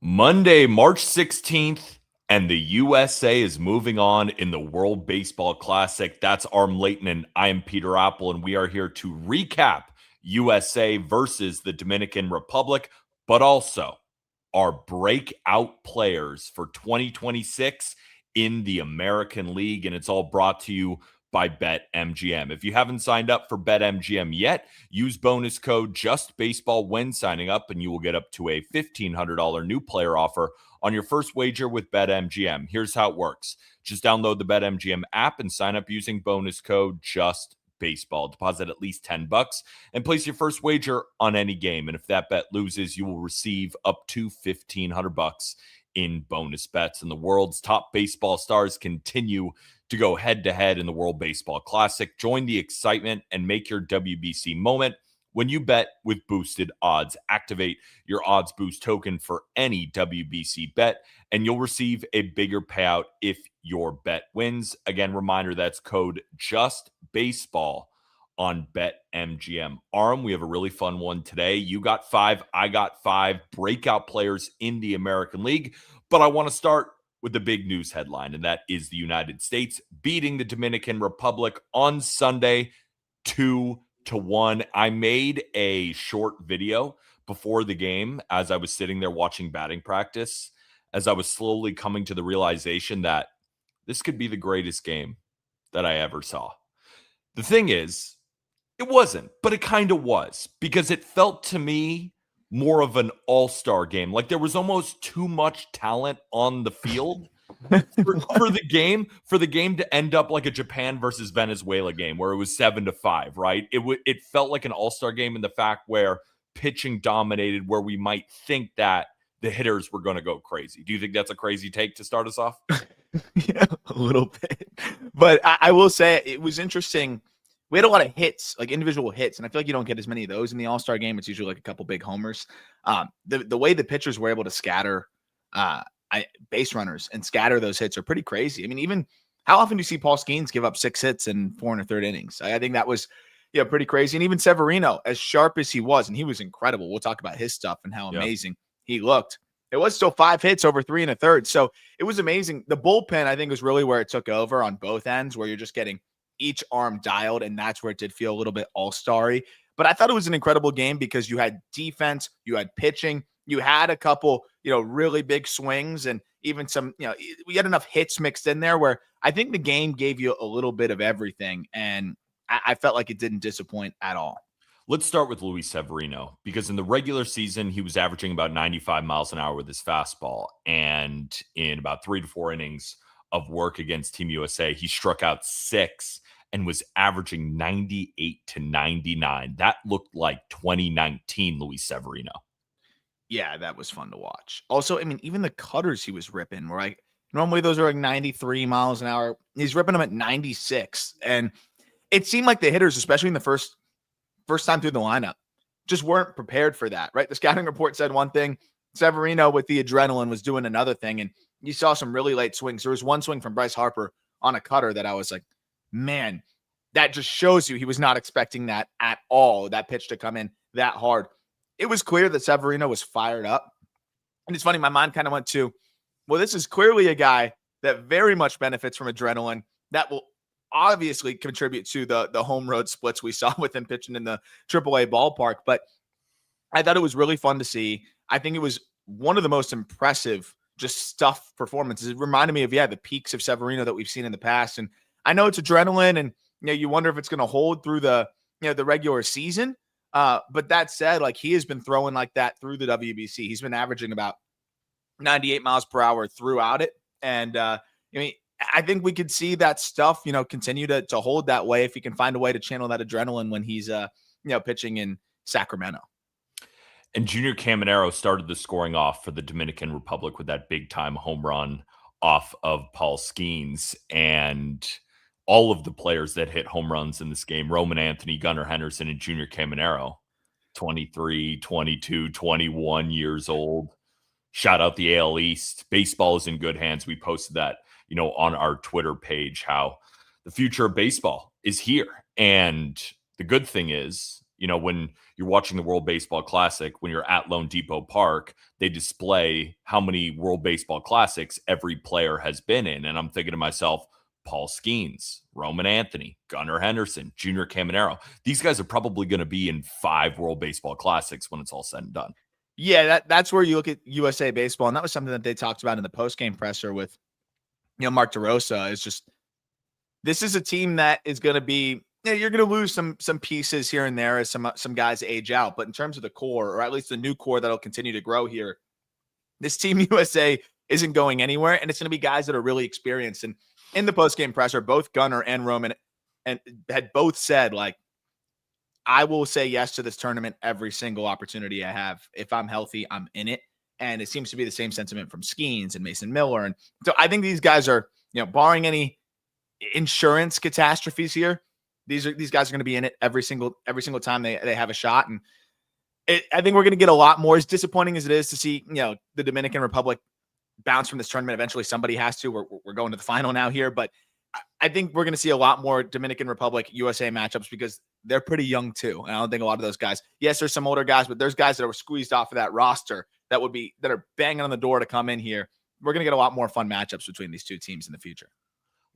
Monday, March 16th, and the USA is moving on in the World Baseball Classic. That's Aram Layton, and I am Peter Apple, and we are here to recap USA versus the Dominican Republic, but also our breakout players for 2026 in the American League, and it's all brought to you by BetMGM. If you haven't signed up for BetMGM yet, use bonus code JUSTBASEBALL when signing up, and you will get up to a $1,500 new player offer on your first wager with BetMGM. Here's how it works. Just download the BetMGM app and sign up using bonus code JUSTBASEBALL. Deposit at least $10 and place your first wager on any game. And if that bet loses, you will receive up to $1,500 in bonus bets. And the world's top baseball stars continue to go head-to-head in the World Baseball Classic. Join the excitement and make your WBC moment when you bet with boosted odds. Activate your odds boost token for any WBC bet, and you'll receive a bigger payout if your bet wins. Again, reminder, that's code JUSTBASEBALL on BetMGM. Aram, we have a really fun one today. You got 5, I got 5 breakout players in the American League, but I want to start with the big news headline, and that is the United States beating the Dominican Republic on Sunday 2-1. I made a short video before the game as I was sitting there watching batting practice, as I was slowly coming to the realization that this could be the greatest game that I ever saw. The thing is, it wasn't, but it kind of was, because it felt to me more of an all-star game. Like there was almost too much talent on the field for the game to end up like a Japan versus Venezuela game where it was 7-5, right? It felt like an all-star game in the fact where pitching dominated, where we might think that the hitters were going to go crazy. Do you think that's a crazy take to start us off? Yeah, a little bit. But I will say it was interesting. We had a lot of hits, like individual hits, and I feel like you don't get as many of those in the All-Star game. It's usually like a couple big homers. The way the pitchers were able to scatter base runners and scatter those hits are pretty crazy. I mean, even how often do you see Paul Skeens give up 6 hits in 4 1/3 innings? I think that was pretty crazy. And even Severino, as sharp as he was, and he was incredible. We'll talk about his stuff and how amazing he looked. It was still 5 hits over 3 1/3. So it was amazing. The bullpen, I think, was really where it took over on both ends, where you're just getting each arm dialed, and that's where it did feel a little bit all-starry. But I thought it was an incredible game because you had defense, you had pitching, you had a couple, really big swings, and even some, we had enough hits mixed in there where I think the game gave you a little bit of everything, and I felt like it didn't disappoint at all. Let's start with Luis Severino, because in the regular season, he was averaging about 95 miles an hour with his fastball, and in about 3 to 4 innings of work against Team USA, he struck out 6 and was averaging 98 to 99. That looked like 2019 Luis Severino. Yeah, that was fun to watch. Also, I mean, even the cutters he was ripping were like, normally those are like 93 miles an hour. He's ripping them at 96. And it seemed like the hitters, especially in the first time through the lineup, just weren't prepared for that, right? The scouting report said one thing. Severino with the adrenaline was doing another thing. And you saw some really late swings. There was one swing from Bryce Harper on a cutter that I was like, man, that just shows you he was not expecting that at all, that pitch to come in that hard. It was clear that Severino was fired up. And it's funny, my mind kind of went to, well, this is clearly a guy that very much benefits from adrenaline that will obviously contribute to the home road splits we saw with him pitching in the AAA ballpark. But I thought it was really fun to see. I think it was one of the most impressive just stuff performances. It reminded me of, the peaks of Severino that we've seen in the past. And I know it's adrenaline, and you wonder if it's going to hold through the regular season. But that said, like, he has been throwing like that through the WBC. He's been averaging about 98 miles per hour throughout it. And I think we could see that stuff, continue to hold that way if he can find a way to channel that adrenaline when he's pitching in Sacramento. And Junior Caminero started the scoring off for the Dominican Republic with that big-time home run off of Paul Skeens. And all of the players that hit home runs in this game, Roman Anthony, Gunnar Henderson, and Junior Caminero, 23, 22, 21 years old. Shout out the AL East. Baseball is in good hands. We posted that, on our Twitter page, how the future of baseball is here. And the good thing is, When you're watching the World Baseball Classic, when you're at Lone Depot Park, they display how many World Baseball Classics every player has been in. And I'm thinking to myself, Paul Skeens, Roman Anthony, Gunnar Henderson, Junior Caminero. These guys are probably going to be in 5 World Baseball Classics when it's all said and done. Yeah, that's where you look at USA Baseball. And that was something that they talked about in the post-game presser with, Mark DeRosa, is just, this is a team that is going to be, you're going to lose some pieces here and there as some guys age out. But in terms of the core, or at least the new core that'll continue to grow here, this Team USA isn't going anywhere. And it's going to be guys that are really experienced. And in the post-game presser, both Gunnar and Roman had both said, like, I will say yes to this tournament every single opportunity I have. If I'm healthy, I'm in it. And it seems to be the same sentiment from Skeens and Mason Miller. And so I think these guys are, barring any insurance catastrophes here, these guys are going to be in it every single time they have a shot. And I think we're going to get a lot more. As disappointing as it is to see, the Dominican Republic bounce from this tournament, eventually somebody has to. We're going to the final now here, but I think we're going to see a lot more Dominican Republic USA matchups because they're pretty young too. And I don't think a lot of those guys, yes, there's some older guys, but there's guys that were squeezed off of that roster that are banging on the door to come in here. We're going to get a lot more fun matchups between these two teams in the future.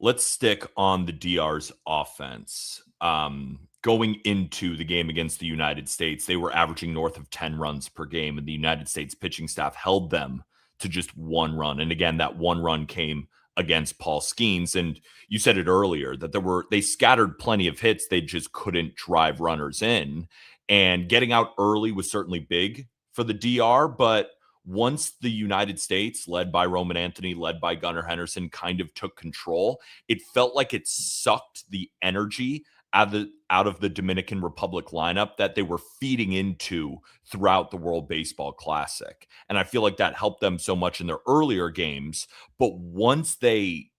Let's stick on the DR's offense. Going into the game against the United States, they were averaging north of 10 runs per game, and the United States pitching staff held them to just 1 run. And again, that 1 run came against Paul Skeens. And you said it earlier that they scattered plenty of hits. They just couldn't drive runners in. And getting out early was certainly big for the DR. But once the United States, led by Roman Anthony, led by Gunnar Henderson, kind of took control, it felt like it sucked the energy out of the Dominican Republic lineup that they were feeding into throughout the World Baseball Classic. And I feel like that helped them so much in their earlier games. But once they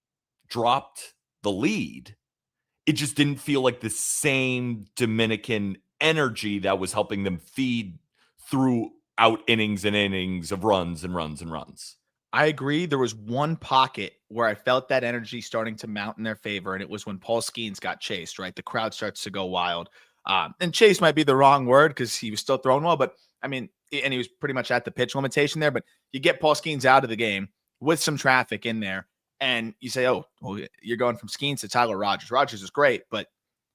dropped the lead, it just didn't feel like the same Dominican energy that was helping them feed throughout innings and innings of runs and runs and runs. I agree. There was one pocket where I felt that energy starting to mount in their favor, and it was when Paul Skeens got chased, right? The crowd starts to go wild. And chase might be the wrong word because he was still throwing well, but I mean, and he was pretty much at the pitch limitation there, but you get Paul Skeens out of the game with some traffic in there, and you say, oh, well, you're going from Skeens to Tyler Rogers. Rogers is great, but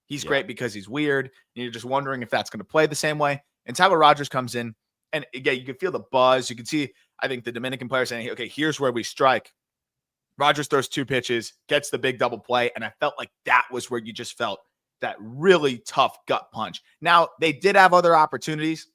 he's great because he's weird, and you're just wondering if that's going to play the same way. And Tyler Rogers comes in, and again, you can feel the buzz. You can see, I think, the Dominican player saying, okay, here's where we strike. Rogers throws 2 pitches, gets the big double play, and I felt like that was where you just felt that really tough gut punch. Now, they did have other opportunities.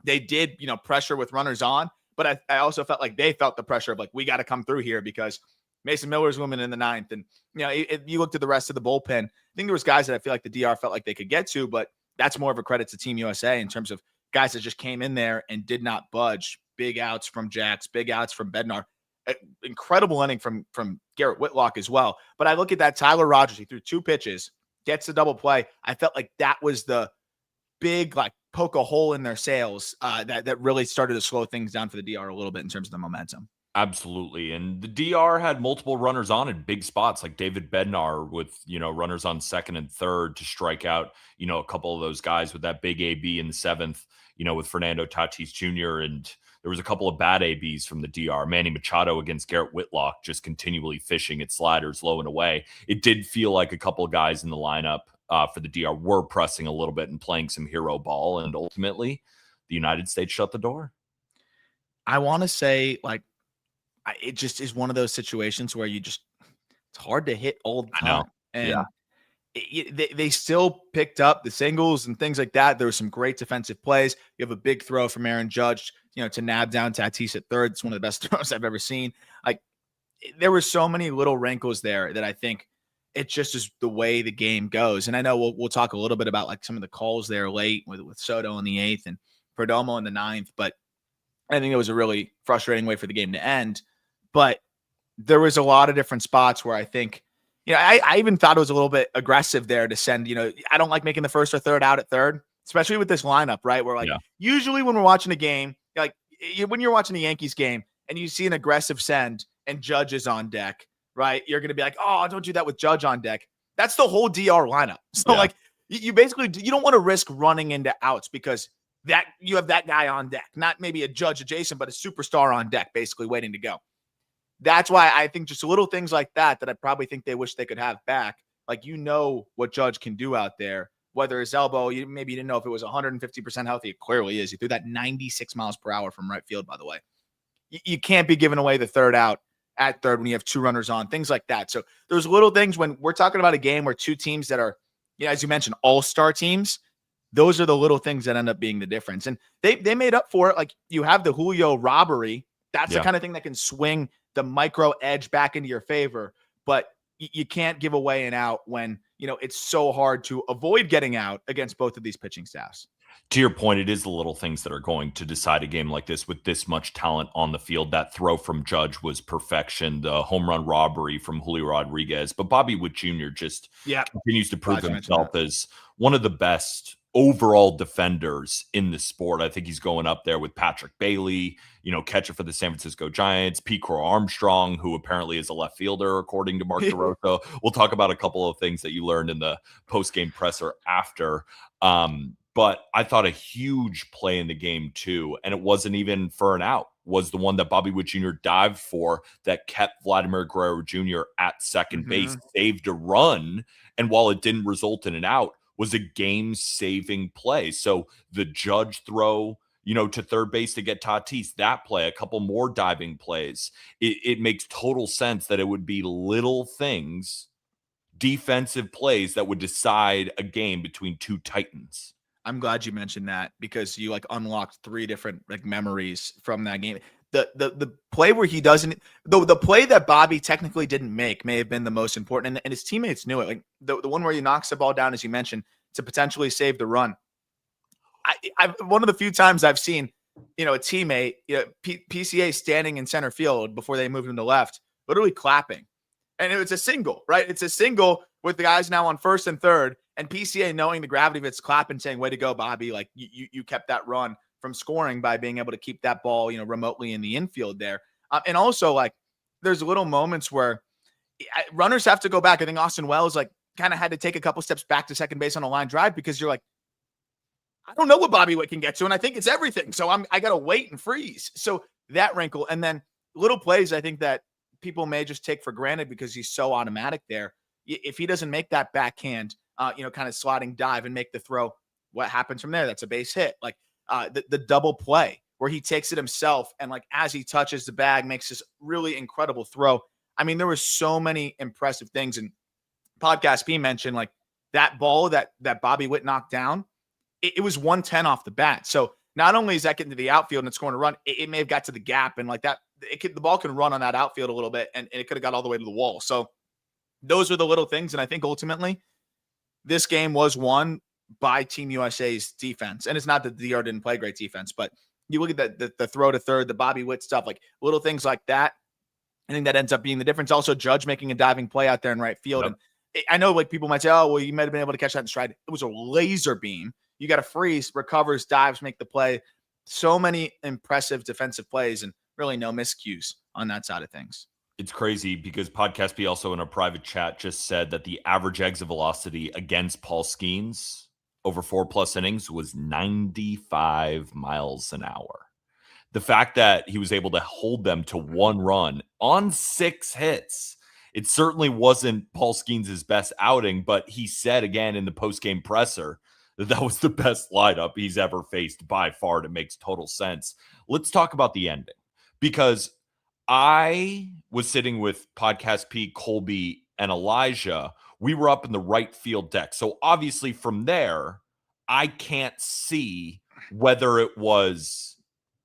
They did, pressure with runners on, but I also felt like they felt the pressure of, like, we got to come through here because Mason Miller's looming in the 9th. And, if you looked at the rest of the bullpen, I think there was guys that I feel like the DR felt like they could get to, but that's more of a credit to Team USA in terms of guys that just came in there and did not budge. Big outs from Jax, big outs from Bednar. Incredible inning from Garrett Whitlock as well. But I look at that Tyler Rogers, he threw 2 pitches, gets the double play. I felt like that was the big, like, poke a hole in their sails that really started to slow things down for the DR a little bit in terms of the momentum. Absolutely. And the DR had multiple runners on in big spots, like David Bednar with, runners on 2nd and 3rd to strike out, a couple of those guys with that big AB in the 7th, with Fernando Tatis Jr. And there was a couple of bad ABs from the DR. Manny Machado against Garrett Whitlock, just continually fishing at sliders low and away. It did feel like a couple of guys in the lineup for the DR were pressing a little bit and playing some hero ball. And ultimately, the United States shut the door. I want to say, like, it just is one of those situations where it's hard to hit old talent. And they still picked up the singles and things like that. There were some great defensive plays. You have a big throw from Aaron Judge, to nab down Tatis at 3rd. It's one of the best throws I've ever seen. Like, there were so many little wrinkles there that I think it just is the way the game goes. And I know we'll talk a little bit about, like, some of the calls there late with Soto in the 8th and Perdomo in the 9th, but I think it was a really frustrating way for the game to end. But there was a lot of different spots where I think, I even thought it was a little bit aggressive there to send, I don't like making the 1st or 3rd out at 3rd, especially with this lineup, right? Where, like, usually when we're watching a game, like when you're watching the Yankees game and you see an aggressive send and Judge is on deck, right? You're going to be like, oh, don't do that with Judge on deck. That's the whole DR lineup. So like, You basically, you don't want to risk running into outs because that you have that guy on deck, not maybe a Judge adjacent, but a superstar on deck, basically waiting to go. That's why I think just little things like that I probably think they wish they could have back. Like, what Judge can do out there, whether his elbow, maybe you didn't know if it was 150% healthy. It clearly is. He threw that 96 miles per hour from right field, by the way. You can't be giving away the third out at third when you have 2 runners on, things like that. So there's little things when we're talking about a game where 2 teams that are, as you mentioned, all-star teams, those are the little things that end up being the difference. And they made up for it. Like, you have the Julio robbery. That's the kind of thing that can swing the micro edge back into your favor. But you can't give away an out when, it's so hard to avoid getting out against both of these pitching staffs. To your point, it is the little things that are going to decide a game like this with this much talent on the field. That throw from Judge was perfection. The home run robbery from Julio Rodriguez. But Bobby Witt Jr. just continues to prove himself as one of the best overall defenders in the sport. I think he's going up there with Patrick Bailey, catcher for the San Francisco Giants, Pete Crow Armstrong, who apparently is a left fielder, according to Mark DeRosa. We'll talk about a couple of things that you learned in the post-game presser after. But I thought a huge play in the game, too, and it wasn't even for an out, was the one that Bobby Witt Jr. dived for that kept Vladimir Guerrero Jr. at second base, saved a run, and while it didn't result in an out, was a game-saving play. So the Judge throw, to third base to get Tatis, that play, a couple more diving plays, it makes total sense that it would be little things, defensive plays that would decide a game between 2 titans. I'm glad you mentioned that because you unlocked 3 different memories from that game. The play where he doesn't, the play that Bobby technically didn't make may have been the most important, and his teammates knew it. Like the one where he knocks the ball down, as you mentioned, to potentially save the run. I've one of the few times I've seen, a teammate, PCA standing in center field before they moved him to left, literally clapping, and it's a single, right? It's a single with the guys now on first and third, and PCA knowing the gravity of its clapping, saying, "Way to go, Bobby! Like you kept that run from scoring by being able to keep that ball, remotely in the infield there." And also, there's little moments where runners have to go back. I think Austin Wells kind of had to take a couple steps back to second base on a line drive because you're I don't know what Bobby Witt can get to, and I think it's everything. So I got to wait and freeze. So that wrinkle, and then little plays I think that people may just take for granted because he's so automatic there. If he doesn't make that backhand, kind of sliding dive and make the throw, what happens from there? That's a base hit. The double play where he takes it himself and as he touches the bag, makes this really incredible throw. I mean, there were so many impressive things. And Podcast P mentioned that ball that Bobby Witt knocked down. It was 110 off the bat. So not only is that getting to the outfield and it's going to run, it may have got to the gap and that. The ball can run on that outfield a little bit and it could have got all the way to the wall. So those are the little things. And I think ultimately this game was won by Team USA's defense. And it's not that the DR didn't play great defense, but you look at the throw to third, the Bobby Witt stuff, little things like that. I think that ends up being the difference. Also, Judge making a diving play out there in right field. Yep. And I know people might say, oh, well, you might have been able to catch that in stride. It was a laser beam. You got to freeze, recovers, dives, make the play. So many impressive defensive plays and really no miscues on that side of things. It's crazy because Podcast B also in a private chat just said that the average exit velocity against Paul Skeens over 4+ innings was 95 miles an hour. The fact that he was able to hold them to 1 run on 6 hits, it certainly wasn't Paul Skeens' best outing, but he said again in the post-game presser that was the best lineup he's ever faced by far. It makes total sense. Let's talk about the ending because I was sitting with Podcast P, Colby, and Elijah. We were up in the right field deck. So obviously from there, I can't see whether it was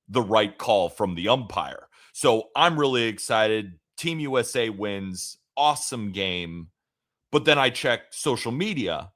the right call from the umpire. So I'm really excited. Team USA wins. Awesome game. But then I check social media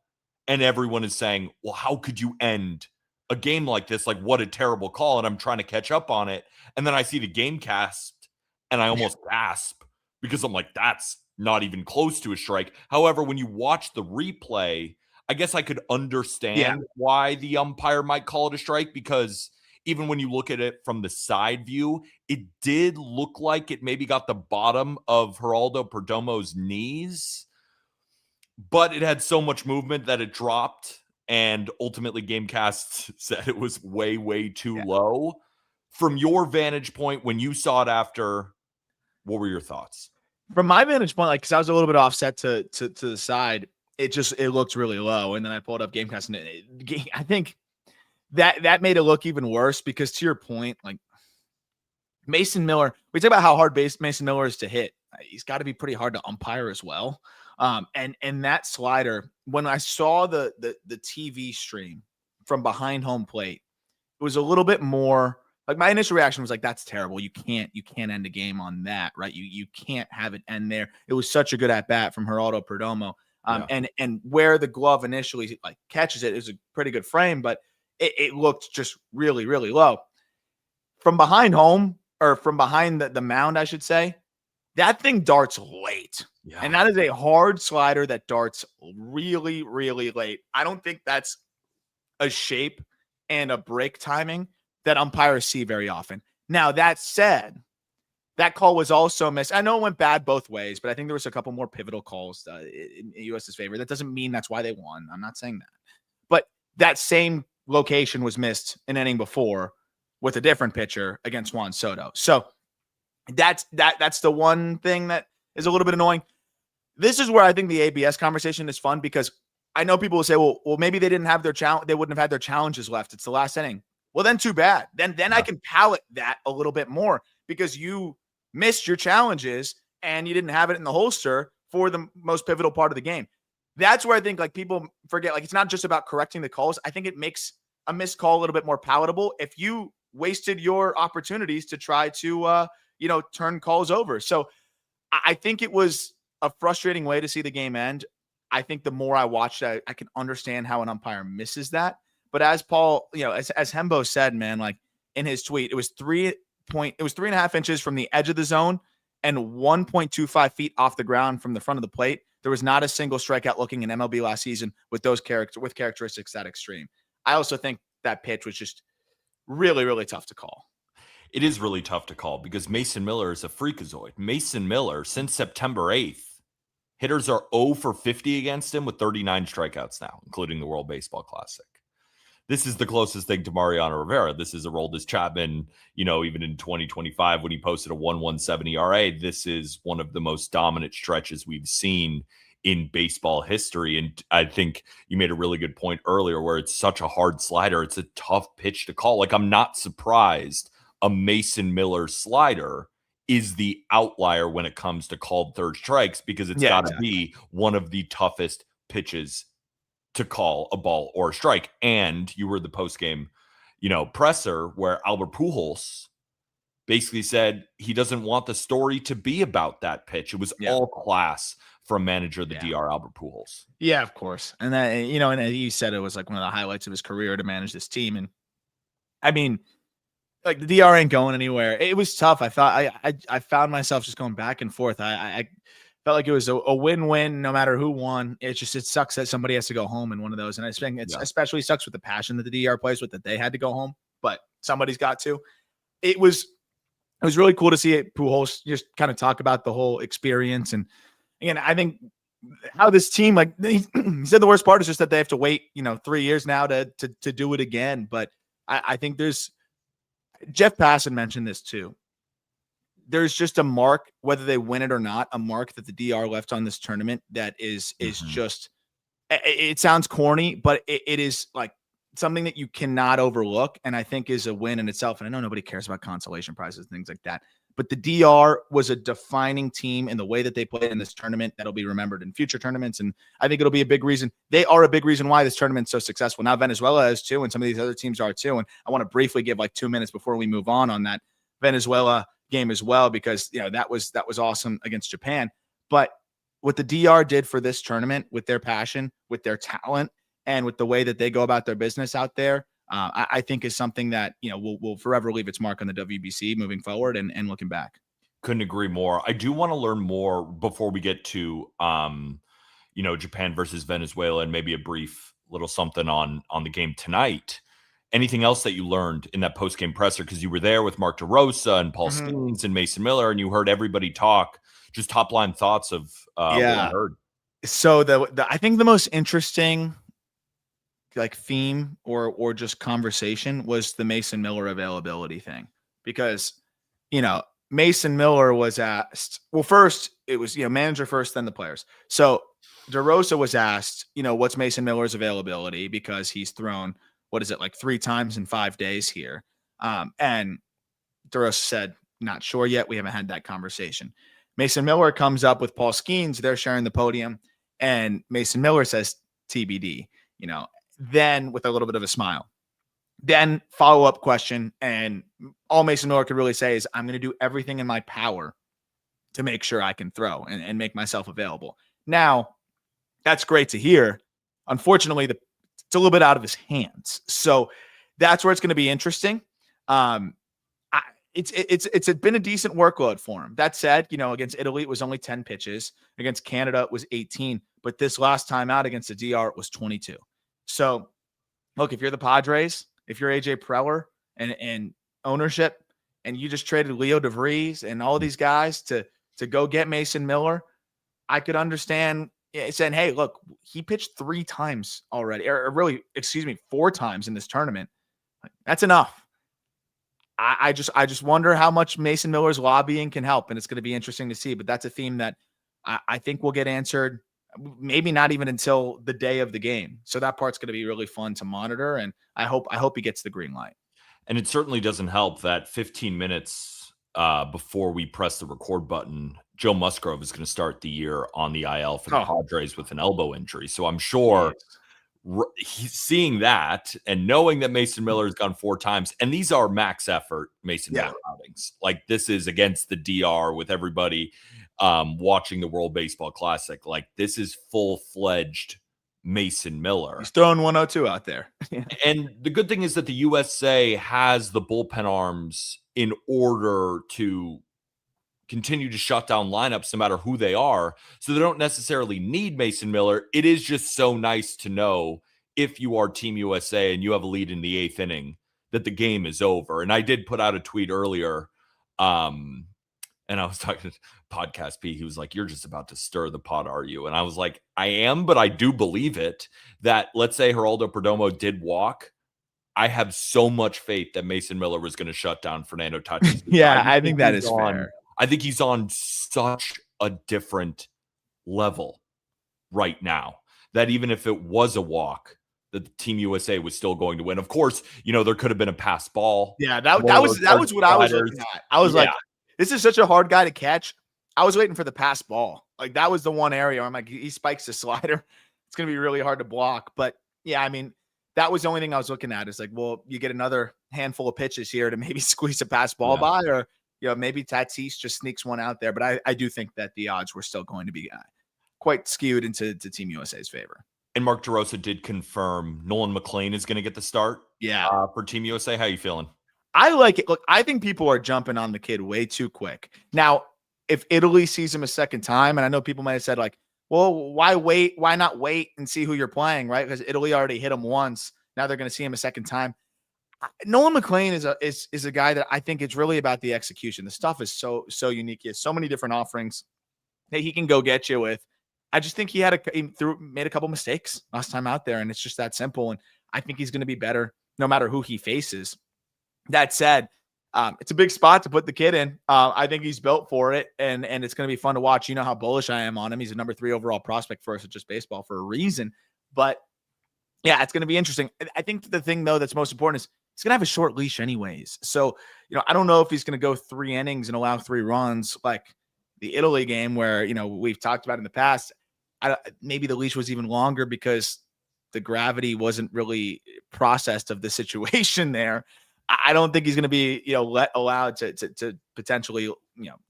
and everyone is saying, well, how could you end a game like this? What a terrible call. And I'm trying to catch up on it. And then I see the game cast and I almost gasp because I'm that's not even close to a strike. However, when you watch the replay, I guess I could understand why the umpire might call it a strike because even when you look at it from the side view, it did look like it maybe got the bottom of Geraldo Perdomo's knees. but it had so much movement that it dropped. And ultimately, Gamecast said it was way, way too low. From your vantage point, when you saw it after, what were your thoughts? From my vantage point, like, because I was a little bit offset to the side, it looked really low. And then I pulled up Gamecast, and I think that made it look even worse because, to your point, like, Mason Miller, we talk about how hard Mason Miller is to hit. He's got to be pretty hard to umpire as well. And that slider, when I saw the TV stream from behind home plate, it was a little bit more like, my initial reaction was like, that's terrible. You can't end a game on that, right? You can't have it end there. It was such a good at bat from Geraldo Perdomo. And where the glove initially like catches it is a pretty good frame, but it looked just really, really low. From behind home, or from behind the mound, I should say, that thing darts late. Yeah. And that is a hard slider that darts really, really late. I don't think that's a shape and a break timing that umpires see very often. Now, that said, that call was also missed. I know it went bad both ways, but I think there was a couple more pivotal calls in US's favor. That doesn't mean that's why they won. I'm not saying that. But that same location was missed an inning before with a different pitcher against Juan Soto. So that's the one thing that is a little bit annoying. This is where I think the ABS conversation is fun, because I know people will say, well, maybe they didn't have their challenge. They wouldn't have had their challenges left. It's the last inning. Well, then too bad. Then I can palate that a little bit more, because you missed your challenges and you didn't have it in the holster for the most pivotal part of the game. That's where I think, like, people forget, like, it's not just about correcting the calls. I think it makes a missed call a little bit more palatable if you wasted your opportunities to try to, turn calls over. So I think it was a frustrating way to see the game end. I think the more I watched it, I can understand how an umpire misses that. But as Paul, as Hembo said, man, like in his tweet, it was 3.5 inches from the edge of the zone and 1.25 feet off the ground from the front of the plate. There was not a single strikeout looking in MLB last season with those characteristics that extreme. I also think that pitch was just really, really tough to call. It is really tough to call because Mason Miller is a freakazoid. Mason Miller, since September 8th, hitters are 0 for 50 against him with 39 strikeouts now, including the World Baseball Classic. This is the closest thing to Mariano Rivera. This is Aroldis Chapman, even in 2025 when he posted a 1.17 ERA. This is one of the most dominant stretches we've seen in baseball history. And I think you made a really good point earlier where it's such a hard slider. It's a tough pitch to call. Like, I'm not surprised a Mason Miller slider is the outlier when it comes to called third strikes, because it's got to be one of the toughest pitches to call a ball or a strike. And you were the post-game, presser where Albert Pujols basically said he doesn't want the story to be about that pitch. It was all class from manager of the DR, Albert Pujols. Yeah, of course. And that, and he said it was like one of the highlights of his career to manage this team. And I mean, like, the DR ain't going anywhere. It was tough. I thought I found myself just going back and forth. I felt like it was a win-win no matter who won. It sucks that somebody has to go home in one of those. And I think it especially sucks with the passion that the DR plays with, that they had to go home, but somebody's got to. It was really cool to see Pujols just kind of talk about the whole experience. And again, I think how this team, like he said, the worst part is just that they have to wait, 3 years now to do it again. But I think Jeff Passan mentioned this too. There's just a mark, whether they win it or not, a mark that the DR left on this tournament that is just, it sounds corny, but it is like something that you cannot overlook, and I think is a win in itself. And I know nobody cares about consolation prizes and things like that, but the DR was a defining team in the way that they played in this tournament that'll be remembered in future tournaments. And I think it'll be a big reason. They are a big reason why this tournament's so successful. Now Venezuela is too, and some of these other teams are too. And I want to briefly give like 2 minutes before we move on that Venezuela game as well, because that was awesome against Japan. But what the DR did for this tournament, with their passion, with their talent, and with the way that they go about their business out there, I think is something that will forever leave its mark on the WBC moving forward and looking back. Couldn't agree more. I do want to learn more before we get to Japan versus Venezuela, and maybe a brief little something on the game tonight. Anything else that you learned in that post-game presser? Because you were there with Mark DeRosa and Paul Skeens and Mason Miller, and you heard everybody talk. Just top-line thoughts of what you heard. So I think the most interesting like theme or just conversation was the Mason Miller availability thing, because Mason Miller was asked, well, first it was manager first, then the players. So DeRosa was asked, what's Mason Miller's availability, because he's thrown, what is it, like 3 times in 5 days here, and DeRosa said, not sure yet, we haven't had that conversation. Mason Miller comes up with Paul Skeens, they're sharing the podium, and Mason Miller says TBD, then with a little bit of a smile. Then follow-up question, and all Mason Miller could really say is, I'm going to do everything in my power to make sure I can throw and make myself available. Now, that's great to hear. Unfortunately, it's a little bit out of his hands. So that's where it's going to be interesting. It's been a decent workload for him. That said, against Italy, it was only 10 pitches. Against Canada, it was 18. But this last time out against the DR, it was 22. So, look, if you're the Padres, if you're AJ Preller and ownership, and you just traded Leo DeVries and all these guys to go get Mason Miller, I could understand saying, hey, look, he pitched 3 times already, or really, 4 times in this tournament. That's enough. I just wonder how much Mason Miller's lobbying can help, and it's going to be interesting to see. But that's a theme that I think will get answered, maybe not even until the day of the game. So that part's going to be really fun to monitor, and I hope he gets the green light. And it certainly doesn't help that 15 minutes before we press the record button, Joe Musgrove is going to start the year on the IL for the Padres with an elbow injury. So I'm sure he's seeing that and knowing that Mason Miller has gone 4 times, and these are max effort Mason Miller outings. Like, this is against the DR with everybody watching the World Baseball Classic. Like, this is full-fledged Mason Miller. He's throwing 102 out there. And the good thing is that the USA has the bullpen arms in order to continue to shut down lineups no matter who they are. So they don't necessarily need Mason Miller. It is just so nice to know, if you are Team USA and you have a lead in the 8th inning, that the game is over. And I did put out a tweet earlier, and I was talking to Podcast P. He was like, you're just about to stir the pot, are you? And I was like, I am, but I do believe it, that let's say Geraldo Perdomo did walk. I have so much faith that Mason Miller was going to shut down Fernando Tatis. I think that is fair. I think he's on such a different level right now that even if it was a walk, the Team USA was still going to win. Of course, there could have been a pass ball. Yeah, that was what I was looking at. I was like, this is such a hard guy to catch. I was waiting for the pass ball. Like, that was the one area where I'm like, he spikes the slider. It's going to be really hard to block. But yeah, I mean, that was the only thing I was looking at, is like, well, you get another handful of pitches here to maybe squeeze a pass ball by, or maybe Tatis just sneaks one out there. But I do think that the odds were still going to be quite skewed into Team USA's favor. And Mark DeRosa did confirm Nolan McLean is going to get the start for Team USA. How you feeling? I like it. Look, I think people are jumping on the kid way too quick. Now, if Italy sees him a second time, and I know people might have said, like, well, why wait? Why not wait and see who you're playing, right? Because Italy already hit him once. Now they're going to see him a second time. Nolan McLean is a guy that I think it's really about the execution. The stuff is so unique. He has so many different offerings that he can go get you with. I just think he made a couple mistakes last time out there, and it's just that simple. And I think he's going to be better no matter who he faces. That said, it's a big spot to put the kid in. I think he's built for it, and it's going to be fun to watch. You know how bullish I am on him. He's a number 3 overall prospect for us at Just Baseball for a reason. But yeah, it's going to be interesting. I think the thing, though, that's most important is he's going to have a short leash anyways. So, I don't know if he's going to go 3 innings and allow 3 runs like the Italy game where, we've talked about in the past. Maybe the leash was even longer because the gravity wasn't really processed of the situation there. I don't think he's going to be, allowed to potentially,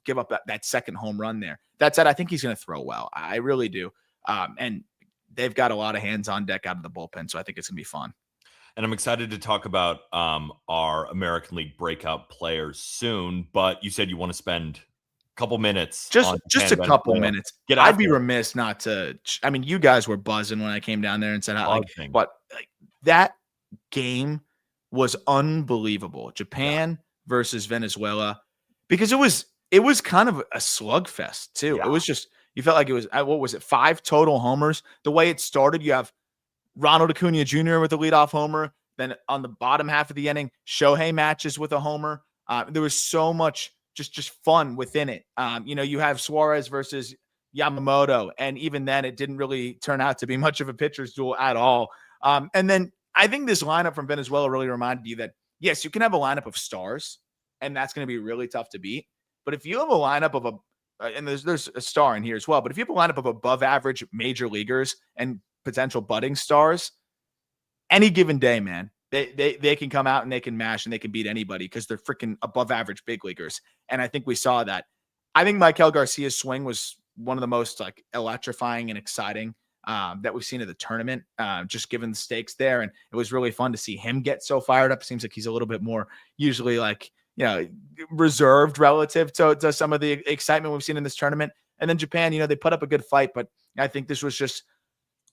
give up that second home run there. That said, I think he's going to throw well. I really do. And they've got a lot of hands on deck out of the bullpen. So I think it's going to be fun. And I'm excited to talk about our American League breakout players soon. But you said you want to spend a couple minutes. Just a couple minutes. I'd be remiss not to. I mean, you guys were buzzing when I came down there and said, that game was unbelievable. Japan versus Venezuela, because it was kind of a slugfest too. It was just, You felt like it was, what was it, 5 total homers. The way it started, you have Ronald Acuna Jr. with the leadoff homer. Then on the bottom half of the inning, Shohei matches with a homer. There was so much just fun within it. You have Suarez versus Yamamoto, and even then, it didn't really turn out to be much of a pitcher's duel at all. And then I think this lineup from Venezuela really reminded you that, yes, you can have a lineup of stars, and that's going to be really tough to beat. But if you have a lineup of and there's a star in here as well, but if you have a lineup of above average major leaguers and potential budding stars, any given day, man, they can come out and they can mash and they can beat anybody because they're freaking above average big leaguers. And I think we saw that. I think Maikel Garcia's swing was one of the most like electrifying and exciting that we've seen at the tournament, just given the stakes there. And it was really fun to see him get so fired up. It seems like he's a little bit more usually like, reserved relative to some of the excitement we've seen in this tournament. And then Japan, they put up a good fight, but I think this was just,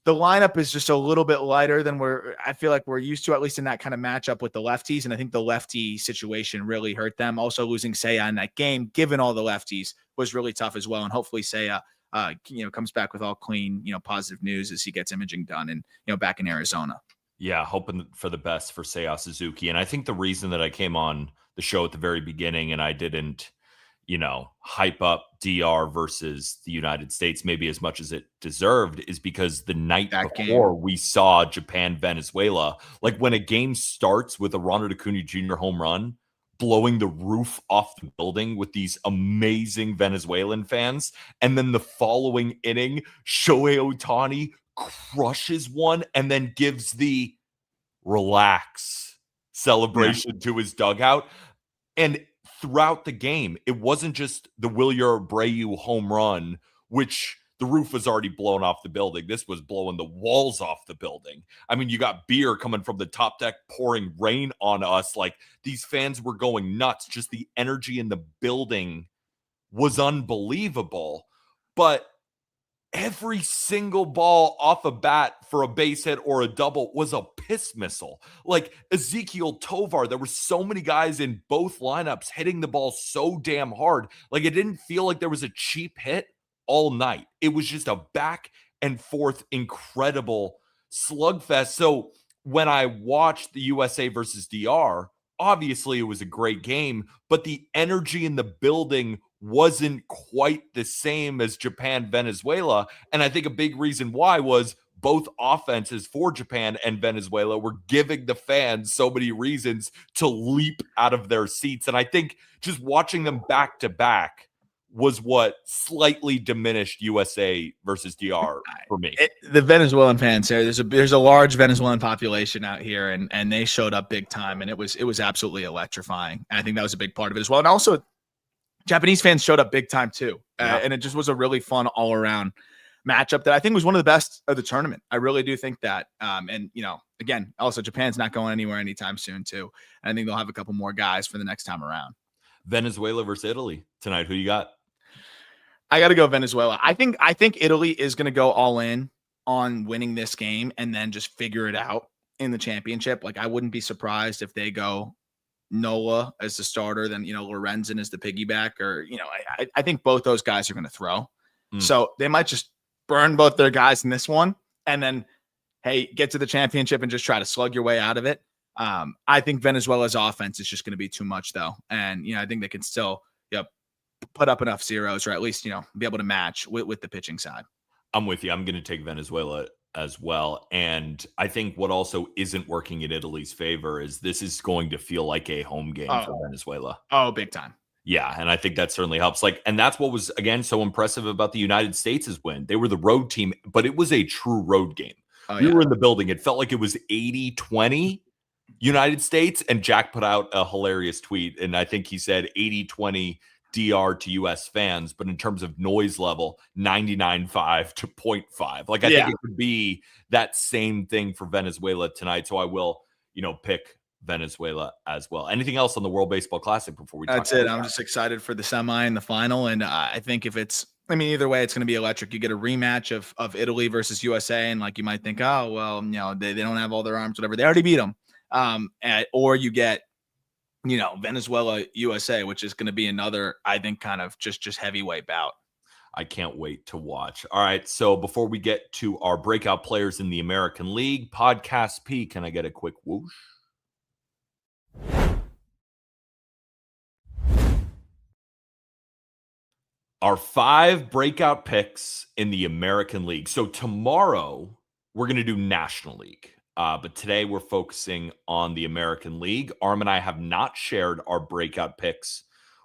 the lineup is just a little bit lighter than I feel like we're used to, at least in that kind of matchup with the lefties. And I think the lefty situation really hurt them. Also losing Seiya in that game, given all the lefties, was really tough as well. And hopefully Seiya, comes back with all clean, positive news as he gets imaging done and, back in Arizona. Yeah, hoping for the best for Seiya Suzuki. And I think the reason that I came on the show at the very beginning and I didn't, hype up DR versus the United States maybe as much as it deserved is because the night before we saw Japan, Venezuela, like when a game starts with a Ronald Acuna Jr. home run, blowing the roof off the building with these amazing Venezuelan fans. And then the following inning, Shohei Ohtani crushes one and then gives the relax celebration to his dugout. And throughout the game, it wasn't just the Wilyer Abreu home run, which the roof was already blown off the building. This was blowing the walls off the building. I mean, you got beer coming from the top deck, pouring rain on us. Like, these fans were going nuts. Just the energy in the building was unbelievable. But every single ball off a bat for a base hit or a double was a piss missile. Like Ezekiel Tovar, there were so many guys in both lineups hitting the ball so damn hard. Like, it didn't feel like there was a cheap hit all night. It was just a back and forth incredible slugfest. So when I watched the USA versus DR, obviously it was a great game, but the energy in the building wasn't quite the same as Japan, Venezuela. And I think a big reason why was both offenses for Japan and Venezuela were giving the fans so many reasons to leap out of their seats. And I think just watching them back to back was what slightly diminished USA versus DR for me. The Venezuelan fans there, there's a large Venezuelan population out here, and they showed up big time, and it was absolutely electrifying. And I think that was a big part of it as well. And also, Japanese fans showed up big time too. And it just was a really fun all around matchup that I think was one of the best of the tournament. I really do think that. And, again, also Japan's not going anywhere anytime soon too. And I think they'll have a couple more guys for the next time around. Venezuela versus Italy tonight. Who you got? I got to go Venezuela. I think Italy is going to go all in on winning this game and then just figure it out in the championship. Like, I wouldn't be surprised if they go Nola as the starter, then, Lorenzen as the piggyback, or, I think both those guys are going to throw. So they might just burn both their guys in this one and then, hey, get to the championship and just try to slug your way out of it. I think Venezuela's offense is just going to be too much though. And, I think they can still, put up enough zeros or at least, be able to match with the pitching side. I'm with you. I'm going to take Venezuela as well. And I think what also isn't working in Italy's favor is this is going to feel like a home game for Venezuela. Oh, big time. Yeah. And I think that certainly helps. And that's what was, again, so impressive about the United States' win. They were the road team, but it was a true road game. We were in the building. It felt like it was 80-20 United States. And Jack put out a hilarious tweet. And I think he said 80-20 DR to US fans, but in terms of noise level, 99.5 to 0.5. Like, I think it could be that same thing for Venezuela tonight. So I will, pick Venezuela as well. Anything else on the World Baseball Classic before we talk? That's it. I'm just excited for the semi and the final. And I think either way, it's going to be electric. You get a rematch of Italy versus USA. And like, you might think, oh, well, they don't have all their arms, whatever. They already beat them. Or you get, Venezuela, USA, which is going to be another, I think, kind of just heavyweight bout. I can't wait to watch. All right. So before we get to our breakout players in the American League, Podcast P, can I get a quick whoosh? Our 5 breakout picks in the American League. So tomorrow we're going to do National League. But today we're focusing on the American League. Aram and I have not shared our breakout picks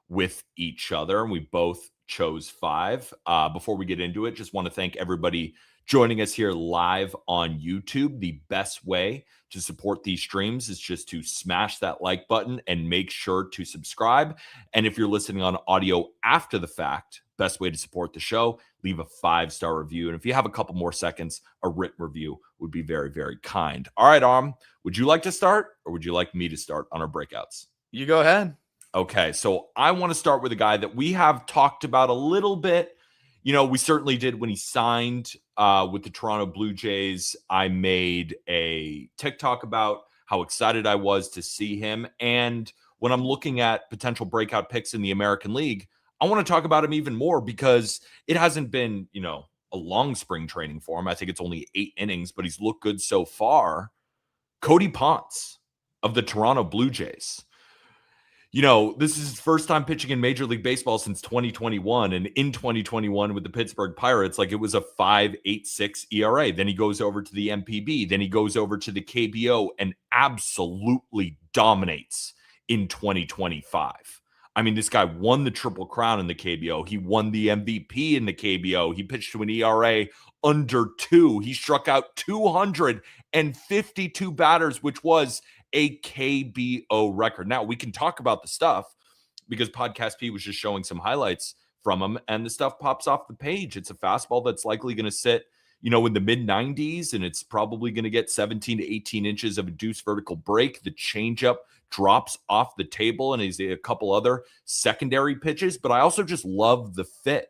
with each other. We both chose 5. Before we get into it, just want to thank everybody joining us here live on YouTube. The best way to support these streams is just to smash that like button and make sure to subscribe. And if you're listening on audio after the fact, best way to support the show, leave a 5-star review. And if you have a couple more seconds, a written review would be very, very kind. All right, Aram, would you like to start or would you like me to start on our breakouts? You go ahead. Okay, so I want to start with a guy that we have talked about a little bit. You know, we certainly did when he signed with the Toronto Blue Jays. I made a TikTok about how excited I was to see him. And when I'm looking at potential breakout picks in the American League, I want to talk about him even more because it hasn't been, you know, a long spring training for him. I think it's only 8 innings, but he's looked good so far. Cody Ponce of the Toronto Blue Jays. You know, this is his first time pitching in Major League Baseball since 2021. And in 2021 with the Pittsburgh Pirates, like it was a 5.86 ERA. Then he goes over to the MPB. Then he goes over to the KBO and absolutely dominates in 2025. I mean, this guy won the Triple Crown in the KBO. He won the MVP in the KBO. He pitched to an ERA under 2. He struck out 252 batters, which was a KBO record. Now, we can talk about the stuff because Podcast P was just showing some highlights from him, and the stuff pops off the page. It's a fastball that's likely going to sit, you know, in the mid-90s, and it's probably going to get 17 to 18 inches of a deuce vertical break. The changeup drops off the table, and he's a couple other secondary pitches. But I also just love the fit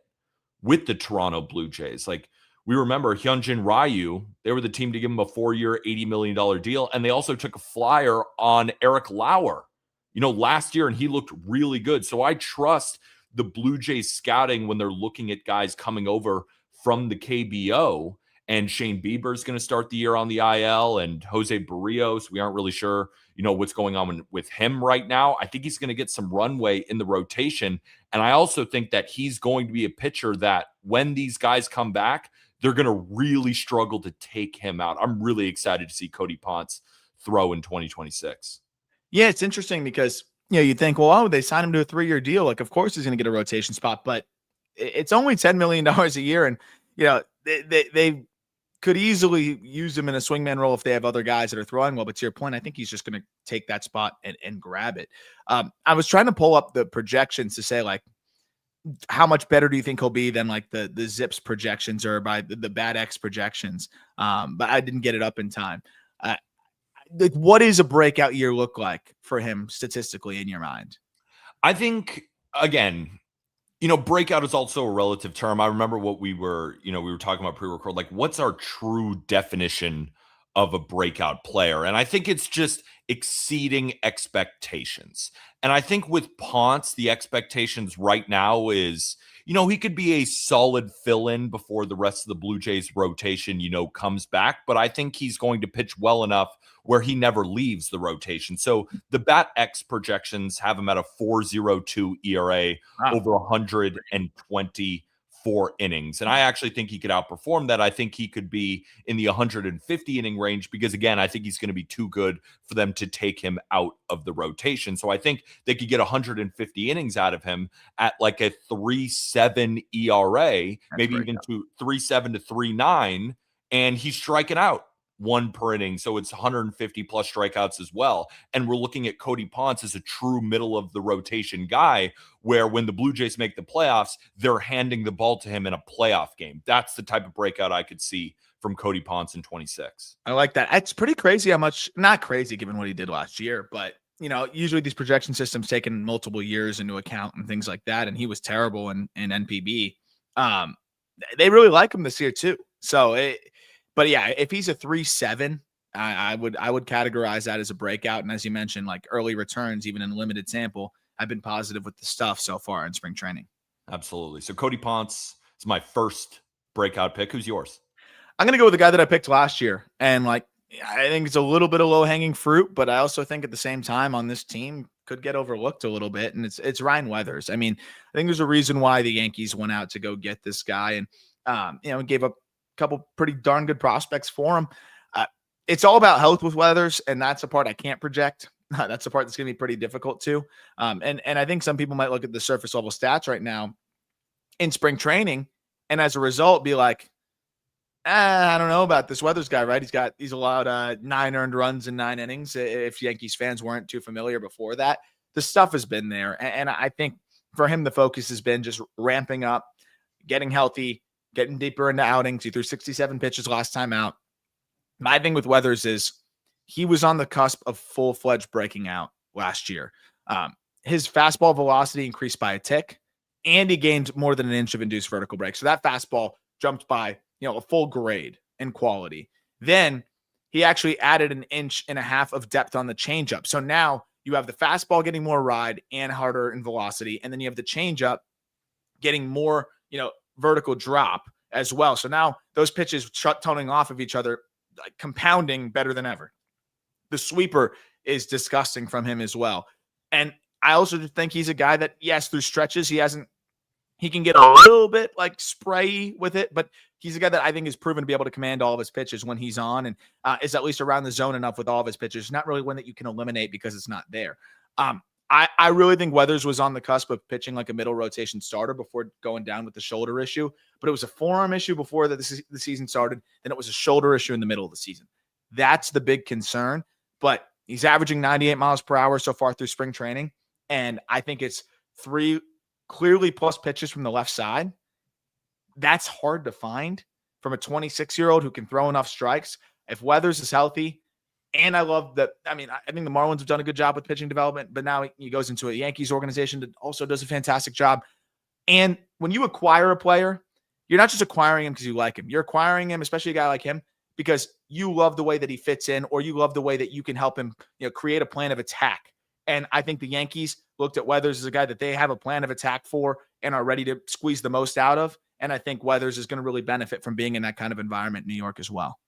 with the Toronto Blue Jays. Like, we remember Hyunjin Ryu, they were the team to give him a 4-year, $80 million deal. And they also took a flyer on Eric Lauer, you know, last year, and he looked really good. So I trust the Blue Jays scouting when they're looking at guys coming over from the KBO. And Shane Bieber is going to start the year on the IL, and Jose Barrios, we aren't really sure, you know, what's going on with him right now. I think he's going to get some runway in the rotation. And I also think that he's going to be a pitcher that when these guys come back, they're going to really struggle to take him out. I'm really excited to see Cody Ponce throw in 2026. Yeah, it's interesting because, you know, you think, well, oh, they signed him to a 3-year deal. Like, of course he's going to get a rotation spot, but it's only $10 million a year. And, you know, they could easily use him in a swingman role if they have other guys that are throwing well. But to your point, I think he's just going to take that spot and grab it. I was trying to pull up the projections to say, like, how much better do you think he'll be than like the Zips projections or by the Bad X projections? But I didn't get it up in time. Like, what does a breakout year look like for him statistically in your mind? I think, again, you know, breakout is also a relative term. I remember what we were talking about pre-record, like what's our true definition of a breakout player? And I think it's just exceeding expectations. And I think with Ponce, the expectations right now is, you know, he could be a solid fill-in before the rest of the Blue Jays rotation, you know, comes back. But I think he's going to pitch well enough where he never leaves the rotation. So the Bat X projections have him at a 4.02 ERA over 124 innings. And I actually think he could outperform that. I think he could be in the 150 inning range because, again, I think he's going to be too good for them to take him out of the rotation. So I think they could get 150 innings out of him at like a 3.7 ERA, maybe even to 3.7 to 3.9, and he's striking out 1 per inning. So it's 150 plus strikeouts as well. And we're looking at Cody Ponce as a true middle of the rotation guy, where when the Blue Jays make the playoffs, they're handing the ball to him in a playoff game. That's the type of breakout I could see from Cody Ponce in 26. I like that. It's pretty crazy how much, not crazy given what he did last year, but you know, usually these projection systems taking multiple years into account and things like that. And he was terrible in NPB. They really like him this year too. So but yeah, if he's a 3.7, I would categorize that as a breakout. And as you mentioned, like early returns, even in a limited sample, I've been positive with the stuff so far in spring training. Absolutely. So Cody Ponce, It's my first breakout pick. Who's yours? I'm going to go with the guy that I picked last year. And like, I think it's a little bit of low hanging fruit, but I also think at the same time on this team could get overlooked a little bit. And it's Ryan Weathers. I mean, I think there's a reason why the Yankees went out to go get this guy and, gave up a couple pretty darn good prospects for him. It's all about health with Weathers, and that's a part I can't project. That's the part that's going to be pretty difficult too. And I think some people might look at the surface level stats right now in spring training, and as a result, be like, I don't know about this Weathers guy, right? He's allowed 9 earned runs in 9 innings. If Yankees fans weren't too familiar before that, the stuff has been there, and I think for him the focus has been just ramping up, getting healthy, getting deeper into outings. He threw 67 pitches last time out. My thing with Weathers is he was on the cusp of full-fledged breaking out last year. His fastball velocity increased by a tick, and he gained more than an inch of induced vertical break. So that fastball jumped by, a full grade in quality. Then he actually added 1.5 inches of depth on the changeup. So now you have the fastball getting more ride and harder in velocity, and then you have the changeup getting more, vertical drop as well. So now those pitches toning off of each other, like compounding better than ever. The sweeper is disgusting from him as well. And I also just think he's a guy that, yes, through stretches, he can get a little bit like sprayy with it, but he's a guy that I think is proven to be able to command all of his pitches when he's on and is at least around the zone enough with all of his pitches. Not really one that you can eliminate because it's not there. I really think Weathers was on the cusp of pitching like a middle rotation starter before going down with the shoulder issue, but it was a forearm issue before the season started. Then it was a shoulder issue in the middle of the season. That's the big concern, but he's averaging 98 miles per hour so far through spring training. And I think it's 3 clearly plus pitches from the left side. That's hard to find from a 26-year-old who can throw enough strikes. If Weathers is healthy, and I love that. I mean, I think the Marlins have done a good job with pitching development, but now he goes into a Yankees organization that also does a fantastic job. And when you acquire a player, you're not just acquiring him because you like him. You're acquiring him, especially a guy like him, because you love the way that he fits in, or you love the way that you can help him, create a plan of attack. And I think the Yankees looked at Weathers as a guy that they have a plan of attack for and are ready to squeeze the most out of. And I think Weathers is going to really benefit from being in that kind of environment in New York as well.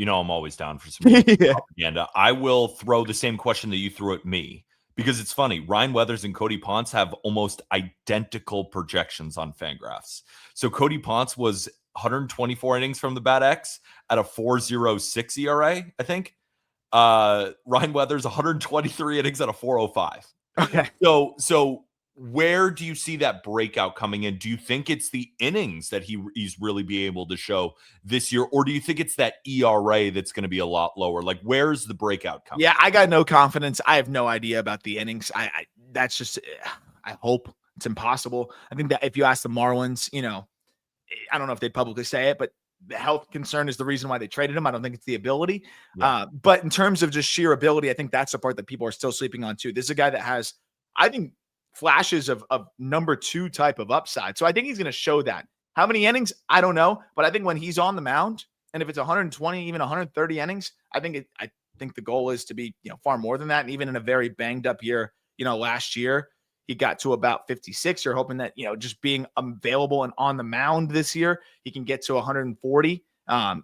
I'm always down for some propaganda. I will throw the same question that you threw at me because it's funny. Ryan Weathers and Cody Ponce have almost identical projections on Fangraphs. So Cody Ponce was 124 innings from the bat X at a 4.06 ERA, I think. Ryan Weathers 123 innings at a 4.05. Okay. So where do you see that breakout coming in? Do you think it's the innings that he's really be able to show this year, or do you think it's that ERA that's going to be a lot lower? Like, where's the breakout coming? Yeah, I got no confidence. I have no idea about the innings. That's just, I hope it's impossible. I think that if you ask the Marlins, I don't know if they'd publicly say it, but the health concern is the reason why they traded him. I don't think it's the ability. Yeah. But in terms of just sheer ability, I think that's the part that people are still sleeping on too. This is a guy that has, I think, flashes of number 2 type of upside. So I think he's going to show that. How many innings? I don't know. But I think when he's on the mound, and if it's 120, even 130 innings, I think the goal is to be, far more than that. And even in a very banged up year, last year, he got to about 56. You're hoping that, just being available and on the mound this year, he can get to 140.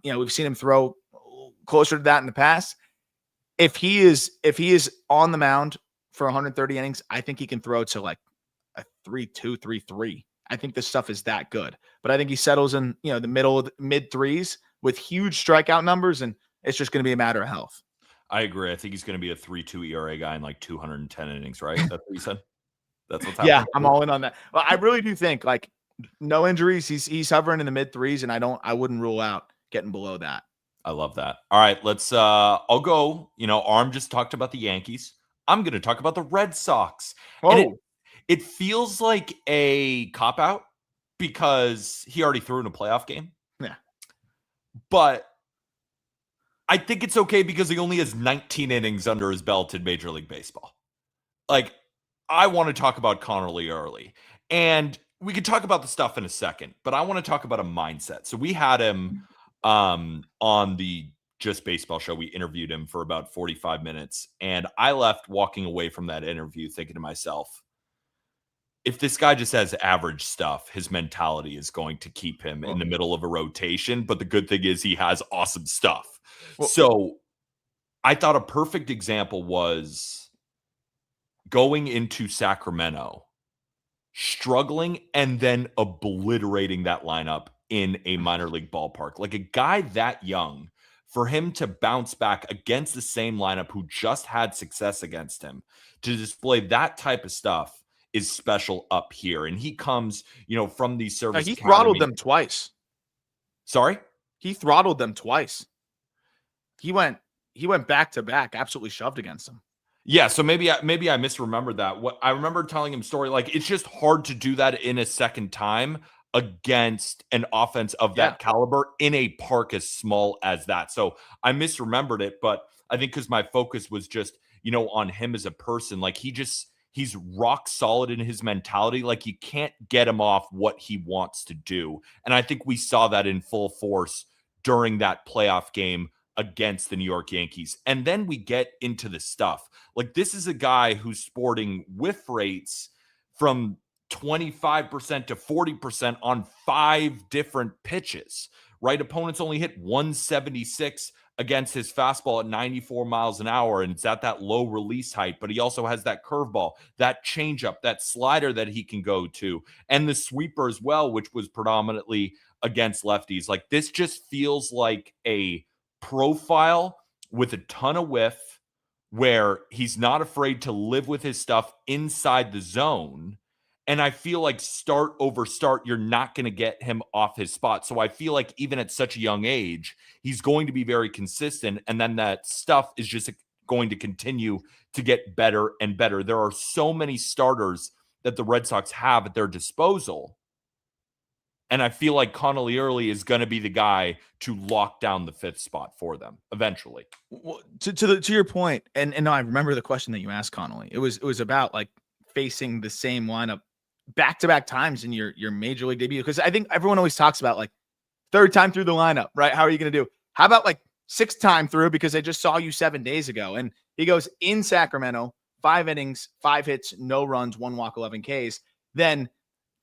We've seen him throw closer to that in the past. If he is on the mound for 130 innings, I think he can throw to like a 3.2, 3.3. I think this stuff is that good. But I think he settles in, the middle of the mid 3s with huge strikeout numbers, and it's just going to be a matter of health. I agree. I think he's going to be a 3.2 ERA guy in like 210 innings, right? That's what you said? That's what's happening. Yeah, I'm all in on that. Well, I really do think, like, no injuries. He's hovering in the mid 3s, and I wouldn't rule out getting below that. I love that. All right, let's I'll go. Aram just talked about the Yankees. I'm going to talk about the Red Sox. Oh, it feels like a cop-out because he already threw in a playoff game. Yeah. But I think it's okay because he only has 19 innings under his belt in Major League Baseball. Like, I want to talk about Connerly early. And we could talk about the stuff in a second, but I want to talk about a mindset. So we had him on the Just Baseball show. We interviewed him for about 45 minutes. And I left walking away from that interview thinking to myself, if this guy just has average stuff, his mentality is going to keep him in the middle of a rotation. But the good thing is he has awesome stuff. So I thought a perfect example was going into Sacramento, struggling, and then obliterating that lineup in a minor league ballpark. Like a guy that young, for him to bounce back against the same lineup who just had success against him, to display that type of stuff is special up here. And he comes, from the service. He throttled them twice. Sorry? He throttled them twice. He went back to back, absolutely shoved against them. Yeah, so maybe I misremembered that. What I remember telling him story, like it's just hard to do that in a second time against an offense of that caliber in a park as small as that. So I misremembered it, but I think because my focus was just, on him as a person, like he's rock solid in his mentality. Like you can't get him off what he wants to do. And I think we saw that in full force during that playoff game against the New York Yankees. And then we get into the stuff. Like this is a guy who's sporting whiff rates from 25% to 40% on 5 different pitches, right? Opponents only hit 176 against his fastball at 94 miles an hour, and it's at that low release height, but he also has that curveball, that changeup, that slider that he can go to, and the sweeper as well, which was predominantly against lefties. Like this just feels like a profile with a ton of whiff where he's not afraid to live with his stuff inside the zone. And I feel like start over start, you're not going to get him off his spot. So I feel like even at such a young age, he's going to be very consistent. And then that stuff is just going to continue to get better and better. There are so many starters that the Red Sox have at their disposal. And I feel like Connolly Early is going to be the guy to lock down the 5th spot for them eventually. Well, to your point, and no, I remember the question that you asked Connolly. It was about like facing the same lineup back-to-back times in your major league debut, because I think everyone always talks about like 3rd time through the lineup, right? How are you going to do? How about like 6th time through, because I just saw you 7 days ago? And he goes in Sacramento, 5 innings, 5 hits, no runs, 1 walk, 11 Ks. Then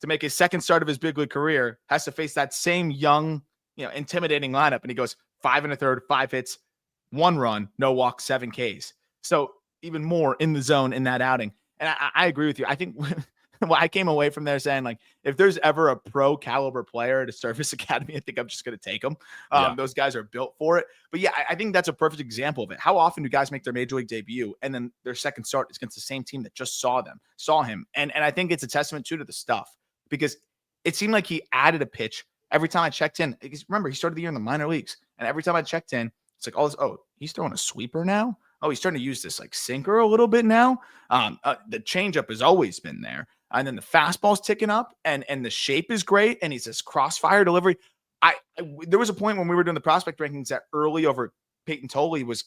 to make his second start of his big league career, has to face that same young, intimidating lineup. And he goes 5 1/3, 5 hits, 1 run, no walk, 7 Ks. So even more in the zone in that outing. And I agree with you. I think well, I came away from there saying, like, if there's ever a pro caliber player at a service academy, I think I'm just going to take them. Those guys are built for it. But yeah, I think that's a perfect example of it. How often do guys make their major league debut and then their second start is against the same team that just saw him? And I think it's a testament to the stuff, because it seemed like he added a pitch every time I checked in. Remember, he started the year in the minor leagues, and every time I checked in, it's like, he's throwing a sweeper now. Oh, he's starting to use this like sinker a little bit now. The changeup has always been there. And then the fastball's ticking up, and the shape is great, and he's this crossfire delivery. There was a point when we were doing the prospect rankings that Early over Peyton Tolley was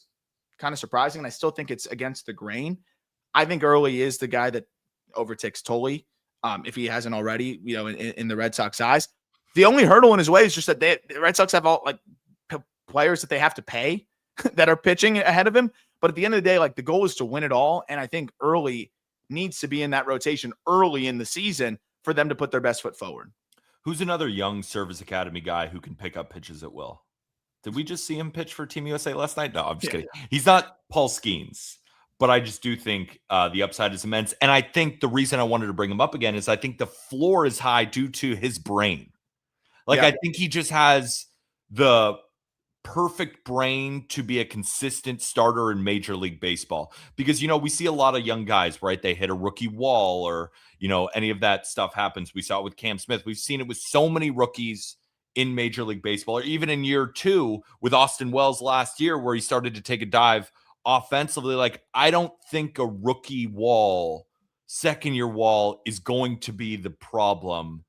kind of surprising, and I still think it's against the grain. I think Early is the guy that overtakes Tolley, if he hasn't already, in the Red Sox eyes. The only hurdle in his way is just that the Red Sox have all like players that they have to pay that are pitching ahead of him. But at the end of the day, like the goal is to win it all, and I think Early needs to be in that rotation early in the season for them to put their best foot forward. Who's another young Service Academy guy who can pick up pitches at will? Did we just see him pitch for Team USA last night? No, I'm just kidding. He's not Paul Skeens, but I just do think the upside is immense. And I think the reason I wanted to bring him up again is I think the floor is high due to his brain. I think he just has the perfect brain to be a consistent starter in Major League Baseball, because we see a lot of young guys, right? They hit a rookie wall, or any of that stuff happens. We saw it with Cam Smith. We've seen it with so many rookies in Major League Baseball, or even in year 2 with Austin Wells last year, where he started to take a dive offensively. Like, I don't think a rookie wall, second year wall, is going to be the problem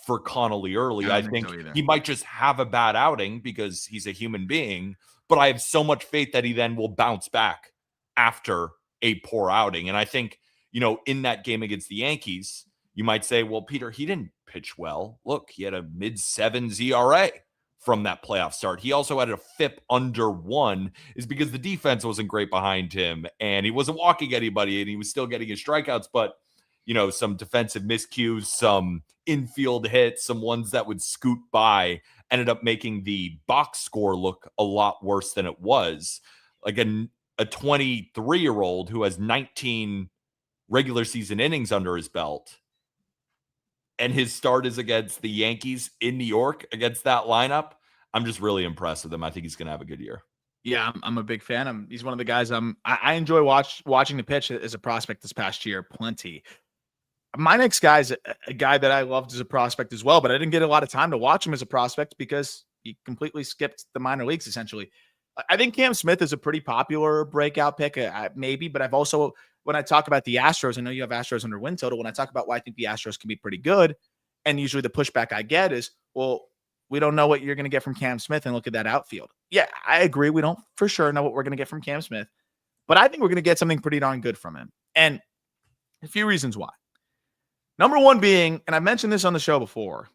for Connolly Early. I think he might just have a bad outing because he's a human being, but I have so much faith that he then will bounce back after a poor outing. And I think, in that game against the Yankees, you might say, well, Peter, he didn't pitch well. Look, he had a mid-7s ERA from that playoff start. He also had a FIP under 1, is because the defense wasn't great behind him, and he wasn't walking anybody, and he was still getting his strikeouts. But some defensive miscues, some infield hits, some ones that would scoot by, ended up making the box score look a lot worse than it was. Like a 23-year-old who has 19 regular season innings under his belt, and his start is against the Yankees in New York against that lineup. I'm just really impressed with him. I think he's going to have a good year. Yeah, I'm a big fan. He's one of the guys I enjoy watching the pitch as a prospect this past year. Plenty. My next guy is a guy that I loved as a prospect as well, but I didn't get a lot of time to watch him as a prospect because he completely skipped the minor leagues, essentially. I think Cam Smith is a pretty popular breakout pick, maybe, but I've also, when I talk about the Astros, I know you have Astros under win total. When I talk about why I think the Astros can be pretty good, and usually the pushback I get is, well, we don't know what you're going to get from Cam Smith, and look at that outfield. Yeah, I agree. We don't for sure know what we're going to get from Cam Smith, but I think we're going to get something pretty darn good from him. And a few reasons why. Number one being, and I mentioned this on the show before,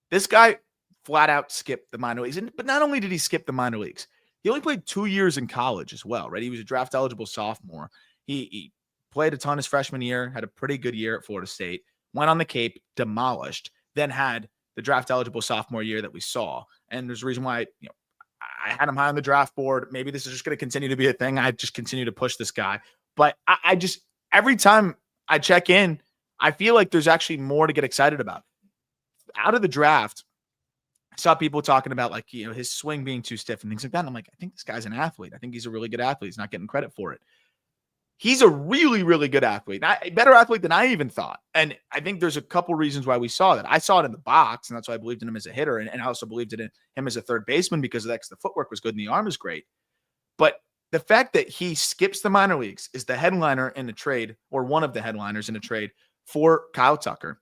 this guy flat out skipped the minor leagues. But not only did he skip the minor leagues, he only played 2 years in college as well, right? He was a draft eligible sophomore. He played a ton his freshman year, had a pretty good year at Florida State, went on the Cape, demolished, then had the draft eligible sophomore year that we saw. And there's a reason why, I had him high on the draft board. Maybe this is just going to continue to be a thing. I just continue to push this guy. But I just, every time I check in, I feel like there's actually more to get excited about. Out of the draft, I saw people talking about his swing being too stiff and things like that. And I'm like, I think this guy's an athlete. I think he's a really good athlete. He's not getting credit for it. He's a really, really good athlete. A better athlete than I even thought. And I think there's a couple reasons why we saw that. I saw it in the box, and that's why I believed in him as a hitter. And I also believed in him as a third baseman because of that, because the footwork was good and the arm is great. But the fact that he skips the minor leagues is the headliner in the trade, or one of the headliners in a trade for Kyle Tucker,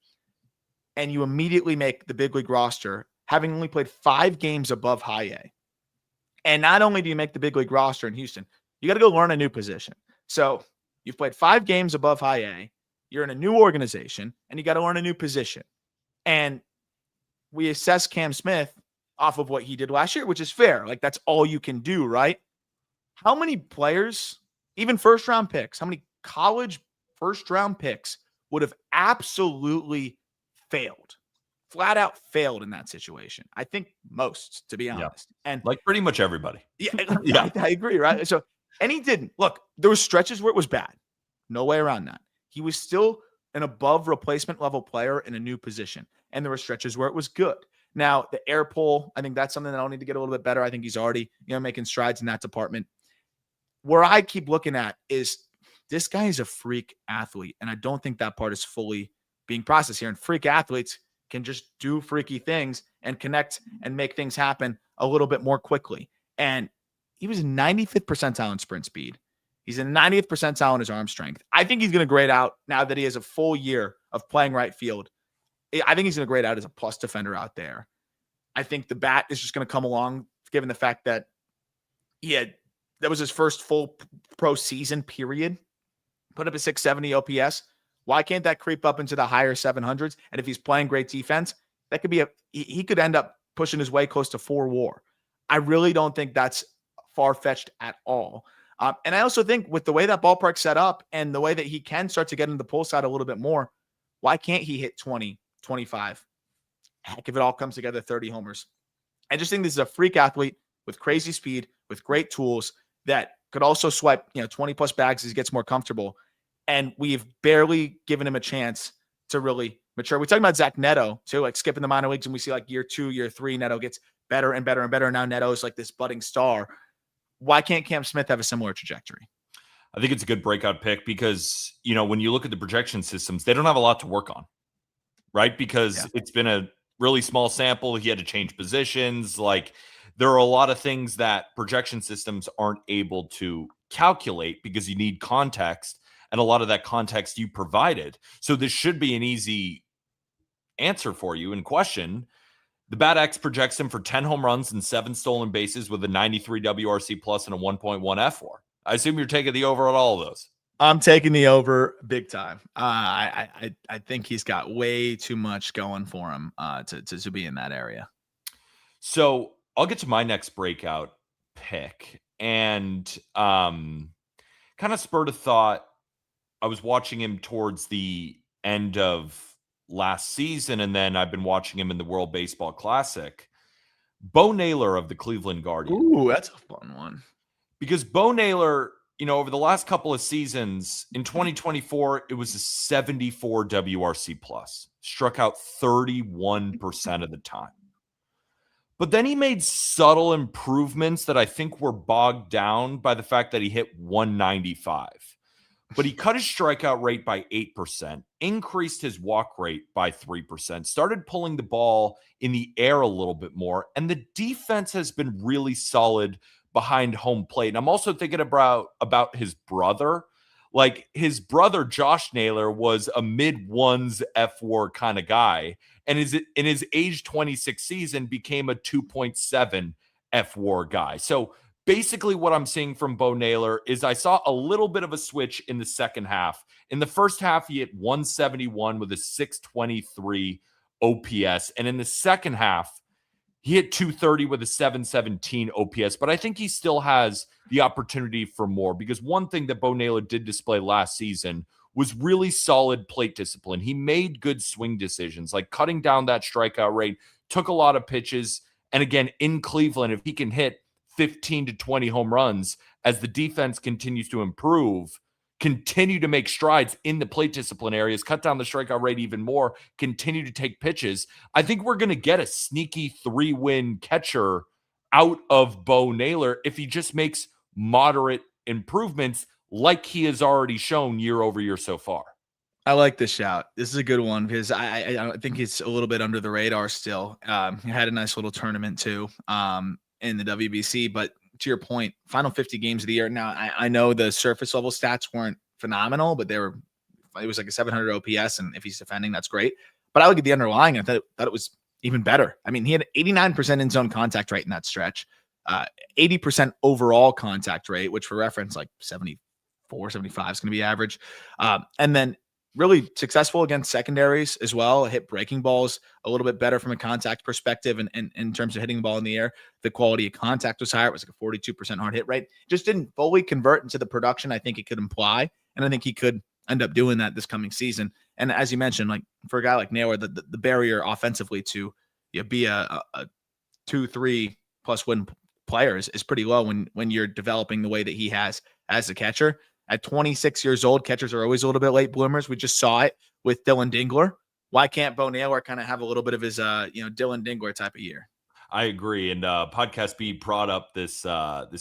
and you immediately make the big league roster having only played 5 games above high A. And not only do you make the big league roster in Houston, you got to go learn a new position. So you've played 5 games above high A, you're in a new organization, and you got to learn a new position. And we assess Cam Smith off of what he did last year, which is fair. Like, that's all you can do, right? How many players, even first-round picks, how many college first-round picks would have absolutely failed, flat out failed in that situation? I think most, to be honest. Yeah. And like pretty much everybody. Yeah, yeah. I agree, right? So, and he didn't. Look, there were stretches where it was bad. No way around that. He was still an above replacement level player in a new position. And there were stretches where it was good. Now, the air pull, I think that's something that I'll need to get a little bit better. I think he's already, making strides in that department. Where I keep looking at is this guy is a freak athlete. And I don't think that part is fully being processed here. And freak athletes can just do freaky things and connect and make things happen a little bit more quickly. And he was 95th percentile in sprint speed. He's in 90th percentile in his arm strength. I think he's going to grade out now that he has a full year of playing right field. I think he's going to grade out as a plus defender out there. I think the bat is just going to come along, given the fact that that was his first full pro season period. Put up a 670 OPS. Why can't that creep up into the higher 700s? And if he's playing great defense, that could be he could end up pushing his way close to 4 WAR. I really don't think that's far-fetched at all. And I also think with the way that ballpark's set up and the way that he can start to get into the pull side a little bit more, why can't he hit 20, 25? Heck, if it all comes together, 30 homers. I just think this is a freak athlete with crazy speed, with great tools that could also swipe, 20 plus bags as he gets more comfortable. And we've barely given him a chance to really mature. We talked about Zach Neto too, like skipping the minor leagues, and we see like year 2, year 3, Neto gets better and better and better. Now Neto is like this budding star. Why can't Cam Smith have a similar trajectory? I think it's a good breakout pick because, when you look at the projection systems, they don't have a lot to work on, right? Because it's been a really small sample. He had to change positions. Like, there are a lot of things that projection systems aren't able to calculate because you need context, and a lot of that context you provided. So this should be an easy answer for you and question. The BATX projects him for 10 home runs and 7 stolen bases with a 93 WRC plus and a 1.1 FWAR. I assume you're taking the over on all of those. I'm taking the over big time. I think he's got way too much going for him to be in that area. So I'll get to my next breakout pick, and kind of spurred a thought. I was watching him towards the end of last seaon, and then I've been watching him in the World Baseball Classic. Bo Naylor of the Cleveland Guardians. Ooh, that's a fun one. Because Bo Naylor, over the last couple of seasons, in 2024, it was a 74 WRC plus, struck out 31% of the time. But then he made subtle improvements that I think were bogged down by the fact that he hit 195. But he cut his strikeout rate by 8%, increased his walk rate by 3%, started pulling the ball in the air a little bit more, and the defense has been really solid behind home plate. And I'm also thinking about his brother. Like, his brother, Josh Naylor, was a mid-ones F-WAR kind of guy, and in his age 26 season became a 2.7 F-WAR guy. So basically what I'm seeing from Bo Naylor is I saw a little bit of a switch in the second half. In the first half, he hit 171 with a 623 OPS. And in the second half, he hit 230 with a 717 OPS. But I think he still has the opportunity for more, because one thing that Bo Naylor did display last season was really solid plate discipline. He made good swing decisions, like cutting down that strikeout rate, took a lot of pitches. And again, in Cleveland, if he can hit 15 to 20 home runs as the defense continues to improve, continue to make strides in the plate discipline areas, cut down the strikeout rate even more, continue to take pitches, I think we're going to get a sneaky 3-win catcher out of Bo Naylor if he just makes moderate improvements like he has already shown year over year so far. I like this shout. This is a good one because I think he's a little bit under the radar still. He had a nice little tournament too in the WBC, but to your point, final 50 games of the year. Now, I know the surface level stats weren't phenomenal, but it was like a 700 OPS, and if he's defending, that's great. But I look at the underlying, I thought it was even better. I mean, he had 89% in zone contact rate in that stretch, 80% overall contact rate, which for reference, like 74, 75 is going to be average. And then really successful against secondaries as well. Hit breaking balls a little bit better from a contact perspective. And in terms of hitting the ball in the air, the quality of contact was higher. It was like a 42% hard hit rate. Just didn't fully convert into the production I think it could imply. And I think he could end up doing that this coming season. And as you mentioned, like for a guy like Naylor, the barrier offensively to be a 2-3 plus win player is pretty low when you're developing the way that he has as a catcher. At 26 years old, catchers are always a little bit late bloomers. We just saw it with Dylan Dingler. Why can't Bo Naylor kind of have a little bit of his, Dylan Dingler type of year? I agree. And Podcast B brought up this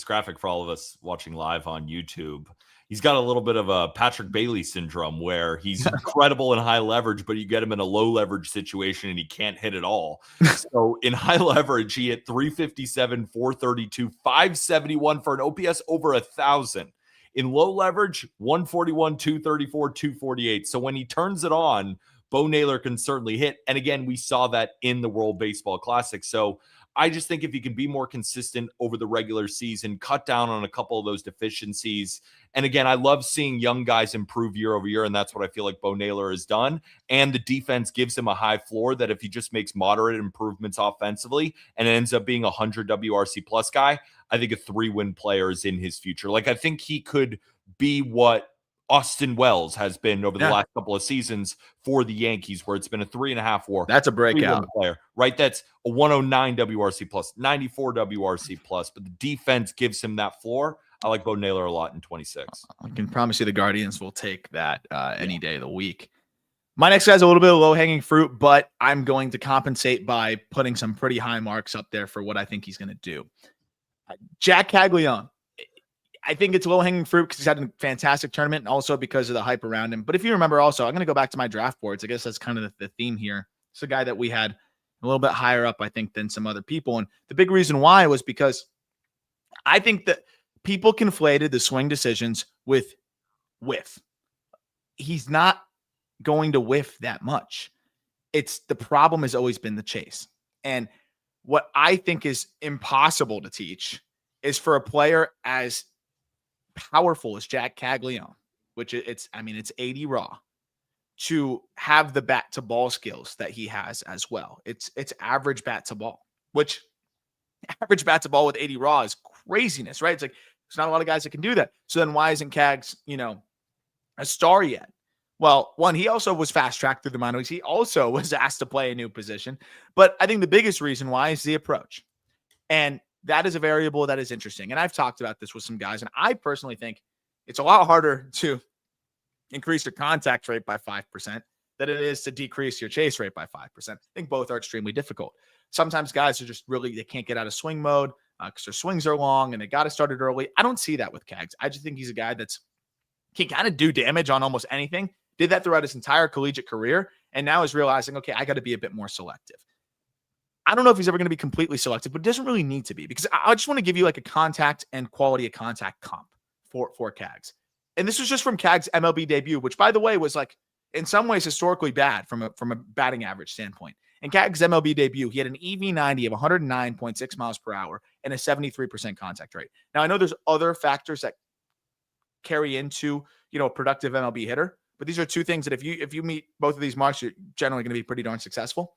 graphic for all of us watching live on YouTube. He's got a little bit of a Patrick Bailey syndrome where he's incredible in high leverage, but you get him in a low leverage situation and he can't hit at all. So in high leverage, he hit 357, 432, 571 for an OPS over 1,000. In low leverage, 141, 234, 248. So when he turns it on, Bo Naylor can certainly hit. And again, we saw that in the World Baseball Classic. So I just think if he can be more consistent over the regular season, cut down on a couple of those deficiencies. And again, I love seeing young guys improve year over year. And that's what I feel like Bo Naylor has done. And the defense gives him a high floor that if he just makes moderate improvements offensively and ends up being a 100 WRC plus guy, I think a 3-win player is in his future. Like, I think he could be what Austin Wells has been over the last couple of seasons for the Yankees, where it's been a 3.5 WAR. That's a breakout player, right? That's a 109 WRC plus, 94 WRC plus, but the defense gives him that floor. I like Bo Naylor a lot in 26. I can promise you the Guardians will take that any day of the week. My next guy's a little bit of low-hanging fruit, but I'm going to compensate by putting some pretty high marks up there for what I think he's going to do. Jack Caglione. I think it's low-hanging fruit because he's had a fantastic tournament and also because of the hype around him. But if you remember also, I'm going to go back to my draft boards. I guess that's kind of the theme here. It's a guy that we had a little bit higher up, I think, than some other people. And the big reason why was because I think that people conflated the swing decisions with whiff. He's not going to whiff that much. The problem has always been the chase. And what I think is impossible to teach is for a player as powerful as Jack Caglione, which it's 80 raw, to have the bat to ball skills that he has as well. It's average bat to ball, which average bat to ball with 80 raw is craziness, right? It's like there's not a lot of guys that can do that. So then why isn't Cags, a star yet? Well, one, he also was fast-tracked through the minor leagues. He also was asked to play a new position. But I think the biggest reason why is the approach. And that is a variable that is interesting. And I've talked about this with some guys, and I personally think it's a lot harder to increase your contact rate by 5% than it is to decrease your chase rate by 5%. I think both are extremely difficult. Sometimes guys are just really, they can't get out of swing mode because their swings are long and they got to start it early. I don't see that with Kaggs. I just think he's a guy that's can kind of do damage on almost anything. Did that throughout his entire collegiate career, and now is realizing, okay, I got to be a bit more selective. I don't know if he's ever going to be completely selective, but it doesn't really need to be, because I just want to give you like a contact and quality of contact comp for Kaggs. And this was just from Kaggs' MLB debut, which, by the way, was like in some ways historically bad from a batting average standpoint. In Kaggs' MLB debut, he had an EV90 of 109.6 miles per hour and a 73% contact rate. Now, I know there's other factors that carry into, a productive MLB hitter, but these are two things that if you meet both of these marks, you're generally going to be pretty darn successful.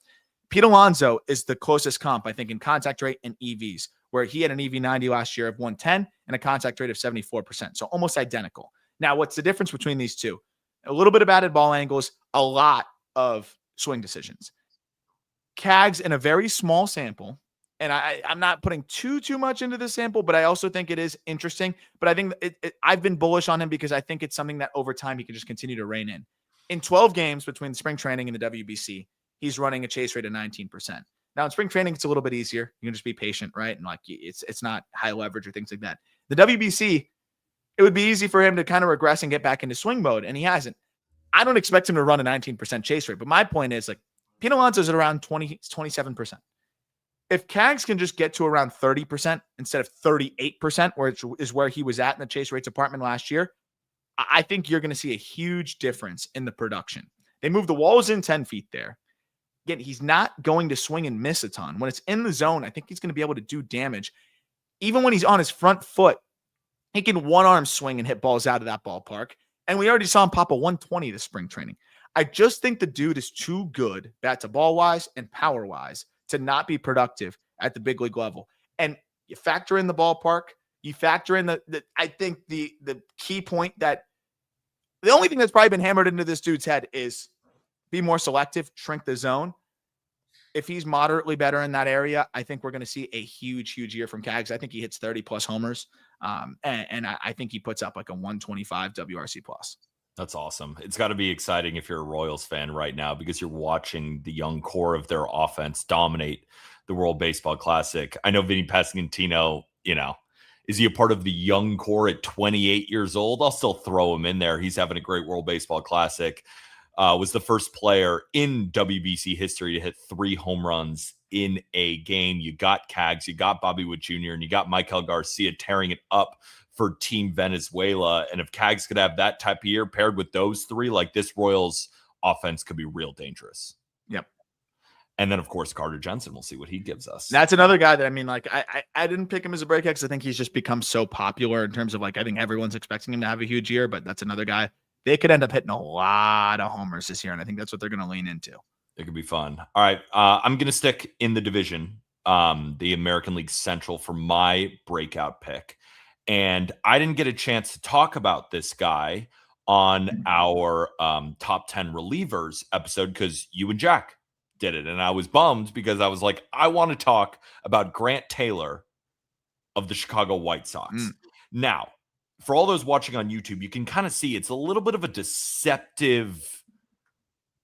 Pete Alonso is the closest comp, I think, in contact rate and EVs, where he had an EV90 last year of 110 and a contact rate of 74%. So almost identical. Now, what's the difference between these two? A little bit of batted ball angles, a lot of swing decisions. Kaggs in a very small sample, and I'm not putting too much into the sample, but I also think it is interesting. But I think I've been bullish on him because I think it's something that over time he can just continue to rein in. In 12 games between spring training and the WBC, he's running a chase rate of 19%. Now in spring training, it's a little bit easier. You can just be patient, right? And like it's not high leverage or things like that. The WBC, it would be easy for him to kind of regress and get back into swing mode, and he hasn't. I don't expect him to run a 19% chase rate, but my point is, like, Pete Alonso's at around 27%. If Kaggs can just get to around 30% instead of 38%, where he was at in the chase rate department last year, I think you're going to see a huge difference in the production. They move the walls in 10 feet there. Again, he's not going to swing and miss a ton. When it's in the zone, I think he's going to be able to do damage. Even when he's on his front foot, he can one-arm swing and hit balls out of that ballpark. And we already saw him pop a 120 this spring training. I just think the dude is too good, bat-to-ball-wise and power-wise, to not be productive at the big league level. And you factor in the ballpark, you factor in I think the key point that the only thing that's probably been hammered into this dude's head is be more selective, shrink the zone. If he's moderately better in that area, I think we're going to see a huge year from Kaggs. I think he hits 30 plus homers. And I think he puts up like a 125 WRC plus. That's awesome. It's got to be exciting if you're a Royals fan right now, because you're watching the young core of their offense dominate the World Baseball Classic. I know Vinny Pasquantino, is he a part of the young core at 28 years old? I'll still throw him in there. He's having a great World Baseball Classic. Was the first player in WBC history to hit 3 home runs in a game. You got Kaggs, you got Bobby Witt Jr., and you got Michael Garcia tearing it up for Team Venezuela. And if Kaggs could have that type of year paired with those 3, like, this Royals offense could be real dangerous. Yep. And then, of course, Carter Jensen. We'll see what he gives us. That's another guy that, I mean, like, I didn't pick him as a breakout because I think he's just become so popular in terms of, like, I think everyone's expecting him to have a huge year, but that's another guy. They could end up hitting a lot of homers this year, and I think that's what they're going to lean into. It could be fun. All right. I'm going to stick in the division, the American League Central, for my breakout pick. And I didn't get a chance to talk about this guy on our top 10 relievers episode because you and Jack did it. And I was bummed because I was like, I want to talk about Grant Taylor of the Chicago White Sox. Now, for all those watching on YouTube, you can kind of see it's a little bit of a deceptive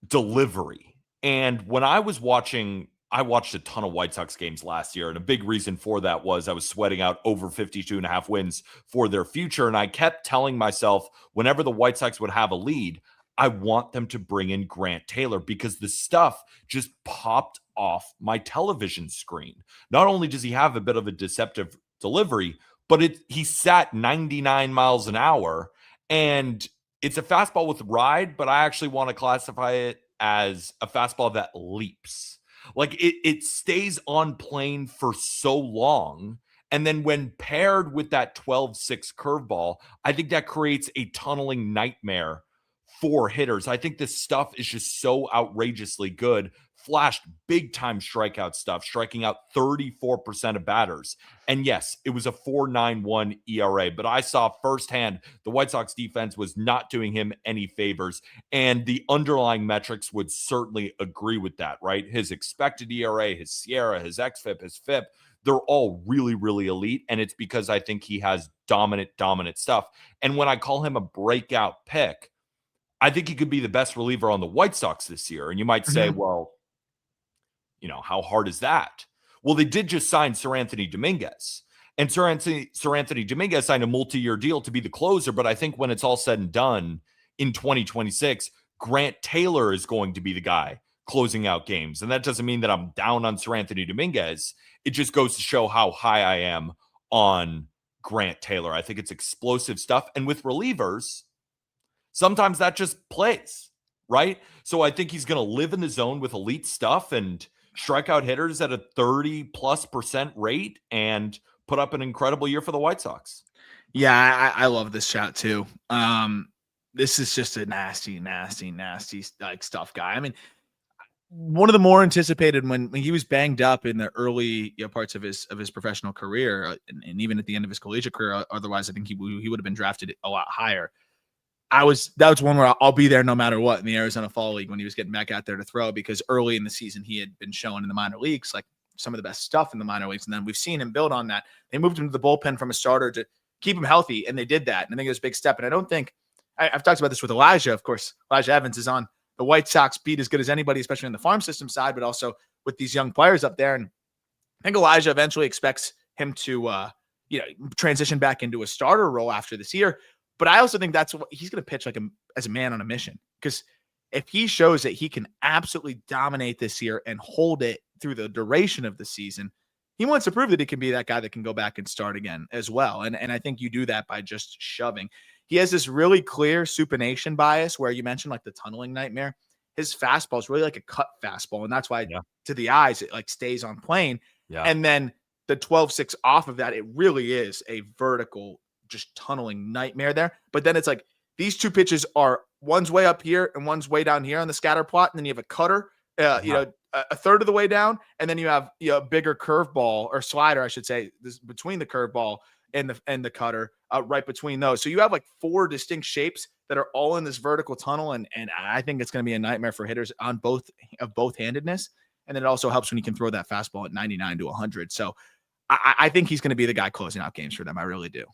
delivery. And when I was watching, I watched a ton of White Sox games last year. And a big reason for that was I was sweating out over 52.5 wins for their future. And I kept telling myself, whenever the White Sox would have a lead, I want them to bring in Grant Taylor, because the stuff just popped off my television screen. Not only does he have a bit of a deceptive delivery, but he sat 99 miles an hour, and it's a fastball with ride, but I actually want to classify it as a fastball that leaps. Like, it stays on plane for so long. And then when paired with that 12-6 curveball, I think that creates a tunneling nightmare for hitters. I think this stuff is just so outrageously good flashed big time strikeout stuff, striking out 34% of batters. And yes, it was a 4.91 ERA, but I saw firsthand the White Sox defense was not doing him any favors. And the underlying metrics would certainly agree with that, right? His expected ERA, his SIERA, his XFIP, his FIP, they're all really, really elite. And it's because I think he has dominant stuff. And when I call him a breakout pick, I think he could be the best reliever on the White Sox this year. And you might say, well, how hard is that? Well, they did just sign Sir Anthony Dominguez. And Sir Anthony Dominguez signed a multi-year deal to be the closer. But I think when it's all said and done in 2026, Grant Taylor is going to be the guy closing out games. And that doesn't mean that I'm down on Sir Anthony Dominguez. It just goes to show how high I am on Grant Taylor. I think it's explosive stuff. And with relievers, sometimes that just plays, right? So I think he's going to live in the zone with elite stuff and strike out hitters at a 30+% rate and put up an incredible year for the White Sox. Yeah, I love this shot too. This is just a nasty like stuff guy. I mean, one of the more anticipated when he was banged up in the early parts of his professional career, and even at the end of his collegiate career. Otherwise, I think he would have been drafted a lot higher. That was one where I'll be there no matter what in the Arizona Fall League when he was getting back out there to throw, because early in the season he had been showing in the minor leagues like some of the best stuff in the minor leagues, and then we've seen him build on that. They moved him to the bullpen from a starter to keep him healthy, and they did that. And I think it was a big step. And I don't think I've talked about this with Elijah. Of course, Elijah Evans is on the White Sox beat as good as anybody, especially on the farm system side, but also with these young players up there. And I think Elijah eventually expects him to transition back into a starter role after this year. But I also think that's what he's going to pitch as a man on a mission, because if he shows that he can absolutely dominate this year and hold it through the duration of the season, he wants to prove that he can be that guy that can go back and start again as well. And I think you do that by just shoving. He has this really clear supination bias where you mentioned like the tunneling nightmare. His fastball is really like a cut fastball. And that's why to the eyes, it like stays on plane. Yeah. And then the 12-6 off of that, it really is a vertical, just tunneling nightmare there. But then it's like these two pitches are one's way up here and one's way down here on the scatter plot. And then you have a cutter, a third of the way down. And then you have a bigger curveball or slider, I should say, this between the curveball and the cutter, right between those. So you have like four distinct shapes that are all in this vertical tunnel. And I think it's going to be a nightmare for hitters on both handedness. And then it also helps when you can throw that fastball at 99 to 100. So I think he's going to be the guy closing out games for them. I really do.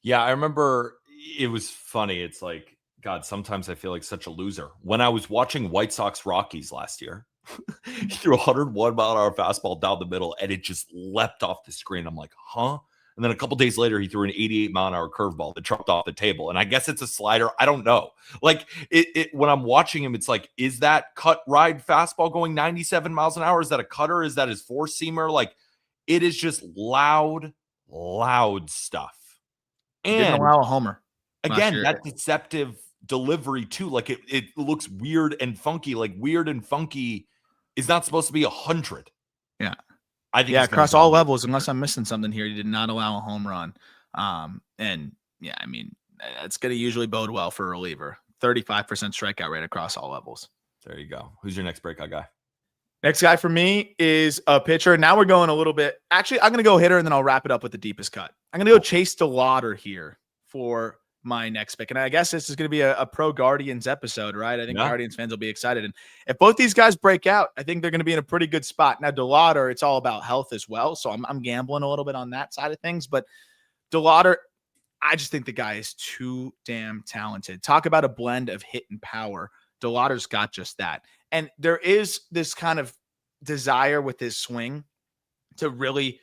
Yeah, I remember it was funny. It's like, God, sometimes I feel like such a loser. When I was watching White Sox Rockies last year, he threw a 101 mile an hour fastball down the middle and it just leapt off the screen. I'm like, huh? And then a couple days later, he threw an 88 mile an hour curveball that dropped off the table. And I guess it's a slider. I don't know. Like when I'm watching him, it's like, is that cut ride fastball going 97 miles an hour? Is that a cutter? Is that his four seamer? Like it is just loud stuff. And didn't allow a homer. Again, that deceptive delivery too. Like it looks weird and funky. Like weird and funky is not supposed to be 100. Yeah. I think across all levels, unless I'm missing something here, he did not allow a home run. And yeah, I mean, it's going to usually bode well for a reliever. 35% strikeout rate across all levels. There you go. Who's your next breakout guy? Next guy for me is a pitcher. Now we're going a little bit. Actually, I'm going to go hitter and then I'll wrap it up with the deepest cut. I'm going to go Chase DeLauder here for my next pick. And I guess this is going to be a pro Guardians episode, right? I think Guardians fans will be excited. And if both these guys break out, I think they're going to be in a pretty good spot. Now, DeLauder, it's all about health as well. So I'm gambling a little bit on that side of things. But DeLauder, I just think the guy is too damn talented. Talk about a blend of hit and power. DeLauder's got just that. And there is this kind of desire with his swing to really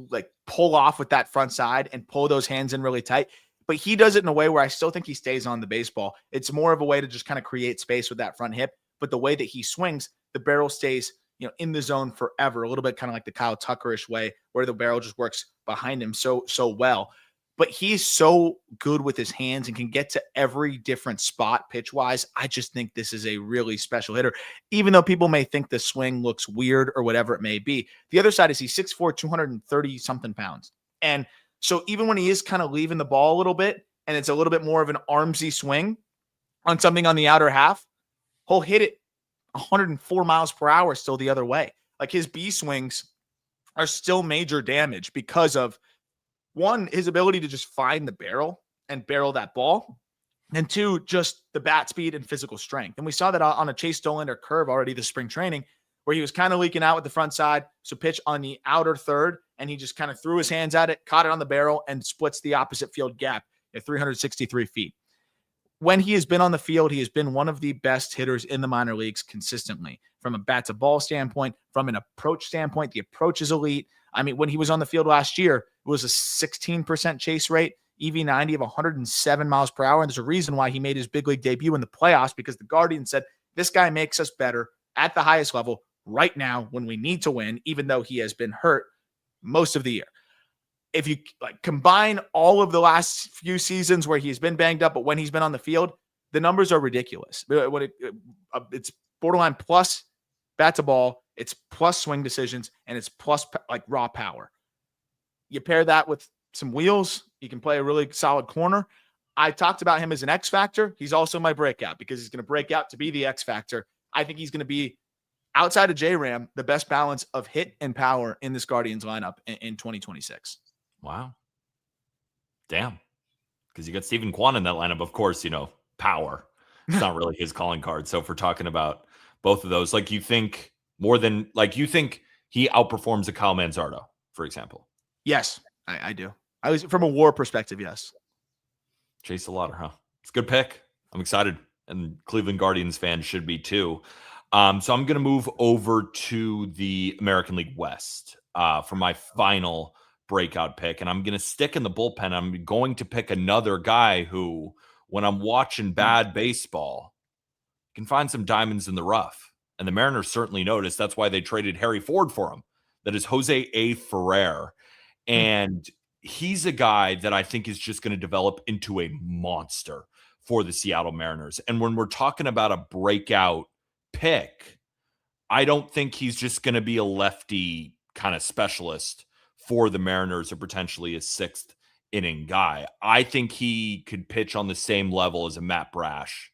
like pull off with that front side and pull those hands in really tight. But he does it in a way where I still think he stays on the baseball. It's more of a way to just kind of create space with that front hip. But the way that he swings, the barrel stays, in the zone forever. A little bit kind of like the Kyle Tucker-ish way where the barrel just works behind him so well. But he's so good with his hands and can get to every different spot pitch-wise. I just think this is a really special hitter, even though people may think the swing looks weird or whatever it may be. The other side is he's 6'4", 230-something pounds. And so even when he is kind of leaving the ball a little bit and it's a little bit more of an armsy swing on something on the outer half, he'll hit it 104 miles per hour still the other way. Like his B swings are still major damage because of one, his ability to just find the barrel and barrel that ball. And two, just the bat speed and physical strength. And we saw that on a Chase Dollander curve already this spring training, where he was kind of leaking out with the front side. So pitch on the outer third, and he just kind of threw his hands at it, caught it on the barrel, and splits the opposite field gap at 363 feet. When he has been on the field, he has been one of the best hitters in the minor leagues consistently. From a bat to ball standpoint, from an approach standpoint, the approach is elite. I mean, when he was on the field last year, it was a 16% chase rate, EV90 of 107 miles per hour. And there's a reason why he made his big league debut in the playoffs, because the Guardian said, this guy makes us better at the highest level right now when we need to win, even though he has been hurt most of the year. If you like combine all of the last few seasons where he's been banged up, but when he's been on the field, the numbers are ridiculous. It's borderline plus bat to ball, it's plus swing decisions, and it's plus like raw power. You pair that with some wheels, he can play a really solid corner. I talked about him as an X factor. He's also my breakout because he's going to break out to be the X factor. I think he's going to be, outside of J-Ram, the best balance of hit and power in this Guardians lineup in 2026. Wow. Damn. Because you got Stephen Kwan in that lineup, of course, you know, power. It's not really his calling card. So if we're talking about both of those, like you think he outperforms a Kyle Manzardo, for example? Yes, I do. I was from a WAR perspective, yes. Chase the Lauder, huh? It's a good pick. I'm excited. And Cleveland Guardians fans should be too. So I'm going to move over to the American League West for my final breakout pick. And I'm going to stick in the bullpen. I'm going to pick another guy who, when I'm watching bad baseball, can find some diamonds in the rough. And the Mariners certainly noticed. That's why they traded Harry Ford for him. That is Jose A. Ferrer. And he's a guy that I think is just going to develop into a monster for the Seattle Mariners. And when we're talking about a breakout pick, I don't think he's just going to be a lefty kind of specialist for the Mariners or potentially a sixth inning guy. I think he could pitch on the same level as a Matt Brash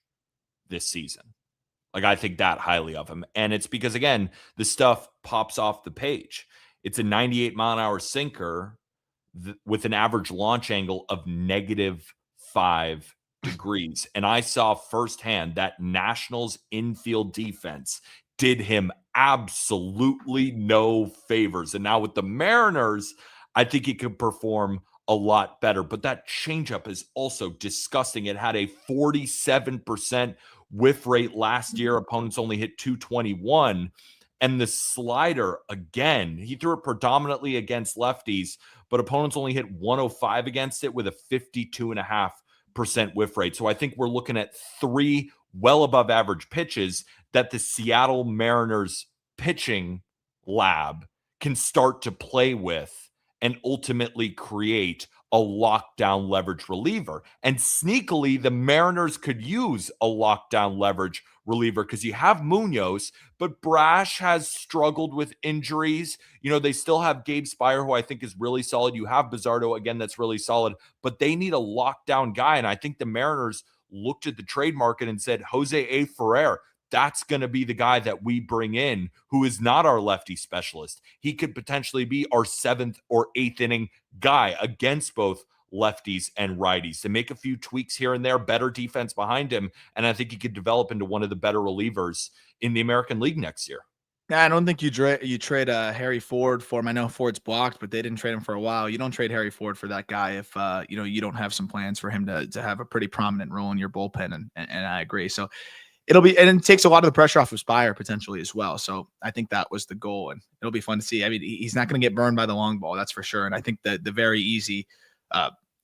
this season. Like, I think that highly of him. And it's because, again, the stuff pops off the page. It's a 98 mile an hour sinker with an average launch angle of -5 degrees. And I saw firsthand that Nationals infield defense did him absolutely no favors. And now with the Mariners, I think he could perform a lot better. But that changeup is also disgusting. It had a 47% whiff rate last year. Opponents only hit 221. And the slider, again, he threw it predominantly against lefties, but opponents only hit 105 against it with a 52.5% whiff rate. So I think we're looking at 3 well above average pitches that the Seattle Mariners pitching lab can start to play with and ultimately create a lockdown leverage reliever. And sneakily, the Mariners could use a lockdown leverage reliever because you have Munoz, but Brash has struggled with injuries. You know, they still have Gabe Spire, who I think is really solid. You have Bizardo, again, that's really solid, but they need a lockdown guy. And I think the Mariners looked at the trade market and said, Jose A. Ferrer, that's going to be the guy that we bring in, who is not our lefty specialist. He could potentially be our 7th or 8th inning guy against both lefties and righties to make a few tweaks here and there, better defense behind him. And I think he could develop into one of the better relievers in the American League next year. I don't think you trade Harry Ford for him. I know Ford's blocked, but they didn't trade him for a while. You don't trade Harry Ford for that guy if you don't have some plans for him to have a pretty prominent role in your bullpen. And I agree. So it takes a lot of the pressure off of Spire potentially as well. So I think that was the goal, and it'll be fun to see. I mean, he's not going to get burned by the long ball, that's for sure. And I think that the very easy,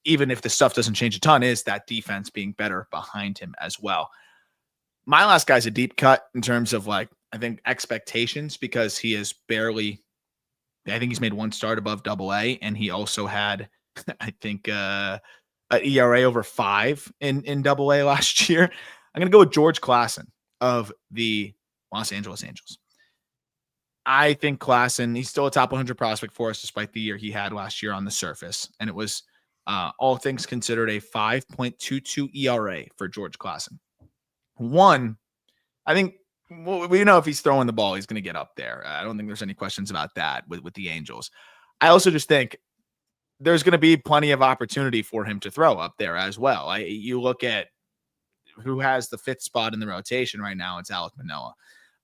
even if the stuff doesn't change a ton, is that defense being better behind him as well. My last guy's a deep cut in terms of I think expectations, because he is barely, I think he's made 1 start above AA, and he also had, I think, an ERA over 5 in AA last year. I'm going to go with George Klassen of the Los Angeles Angels. I think Klassen, he's still a top 100 prospect for us, despite the year he had last year on the surface. And it was, all things considered, a 5.22 ERA for George Klassen. One, I think Well, we know if he's throwing the ball, he's going to get up there. I don't think there's any questions about that with the Angels. I also just think there's going to be plenty of opportunity for him to throw up there as well. You look at who has the 5th spot in the rotation right now, it's Alek Manoah.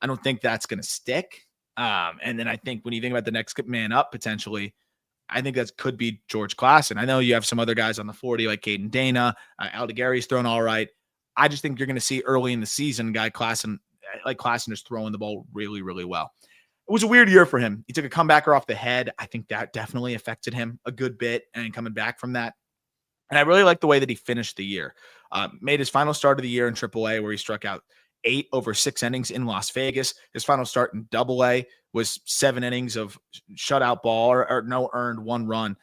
I don't think that's going to stick. And then I think when you think about the next man up potentially, I think that could be George Klassen. I know you have some other guys on the 40 like Caden Dana, Aldegari's thrown all right. I just think you're going to see early in the season guy Klassen is throwing the ball really, really well. It was a weird year for him. He took a comebacker off the head. I think that definitely affected him a good bit and coming back from that. And I really like the way that he finished the year. Made his final start of the year in AAA where he struck out 8 over 6 innings in Las Vegas. His final start in AA was 7 innings of shutout ball or no earned, 1 run,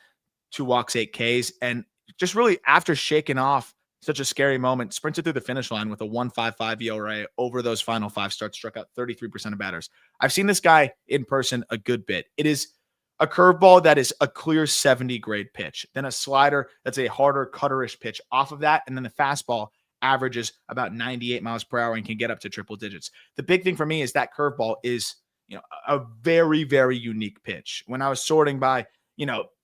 2 walks, 8 Ks. And just really after shaking off such a scary moment, sprinted through the finish line with a 1.55 ERA over those final 5 starts, struck out 33% of batters. I've seen this guy in person a good bit. It is a curveball that is a clear 70 grade pitch, then a slider that's a harder cutterish pitch off of that, and then the fastball averages about 98 miles per hour and can get up to triple digits. The big thing for me is that curveball is, a very, very unique pitch. When I was sorting by,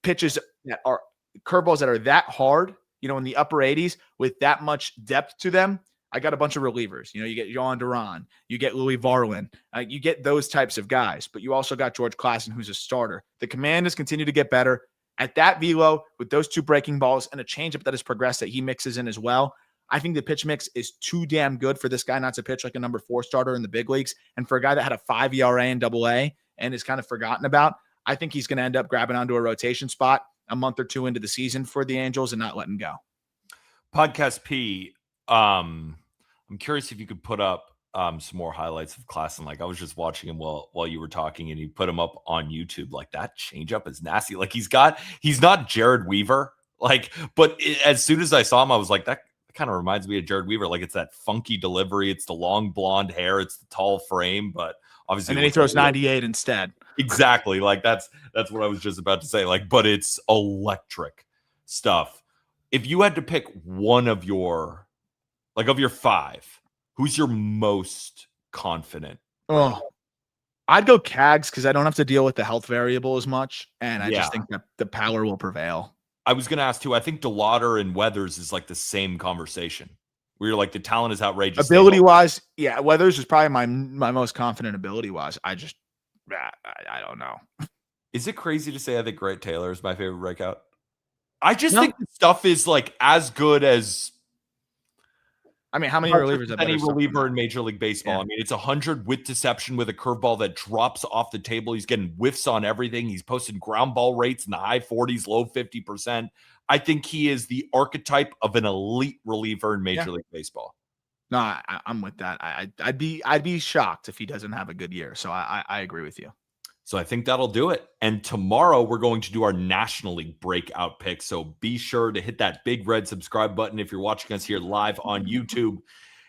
pitches that are curveballs that are that hard, in the upper 80s with that much depth to them, I got a bunch of relievers. You get Yohan Duran, you get Louis Varlin, you get those types of guys, but you also got George Klassen, who's a starter. The command has continued to get better at that velo with those 2 breaking balls and a changeup that has progressed that he mixes in as well. I think the pitch mix is too damn good for this guy not to pitch like a number 4 starter in the big leagues. And for a guy that had a 5 ERA in AA and is kind of forgotten about, I think he's going to end up grabbing onto a rotation spot a month or 2 into the season for the Angels and not letting go. Podcast P, I'm curious if you could put up some more highlights of Klassen. Like I was just watching him while you were talking, and you put him up on YouTube. Like that changeup is nasty. Like he's not Jared Weaver. But as soon as I saw him, I was like, that kind of reminds me of Jared Weaver. Like it's that funky delivery. It's the long blonde hair. It's the tall frame. But obviously, and then he throws 98 instead. Exactly. Like that's what I was just about to say. But it's electric stuff. If you had to pick one of your 5, who's your most confident? Oh, I'd go Cags because I don't have to deal with the health variable as much, and I just think that the power will prevail. I was going to ask too. I think DeLauder and Weathers is like the same conversation. Where you're like the talent is outrageous. Ability wise, yeah, Weathers is probably my most confident ability wise. I don't know. Is it crazy to say I think Grant Taylor is my favorite breakout? I just think the stuff is like as good as. I mean, how many relievers have any reliever in Major League Baseball? Yeah. I mean, it's 100 with deception with a curveball that drops off the table. He's getting whiffs on everything. He's posted ground ball rates in the high 40s, low 50%. I think he is the archetype of an elite reliever in Major League Baseball. No, I'm with that. I'd be shocked if he doesn't have a good year. So I agree with you. So I think that'll do it. And tomorrow we're going to do our National League breakout pick. So be sure to hit that big red subscribe button if you're watching us here live on YouTube,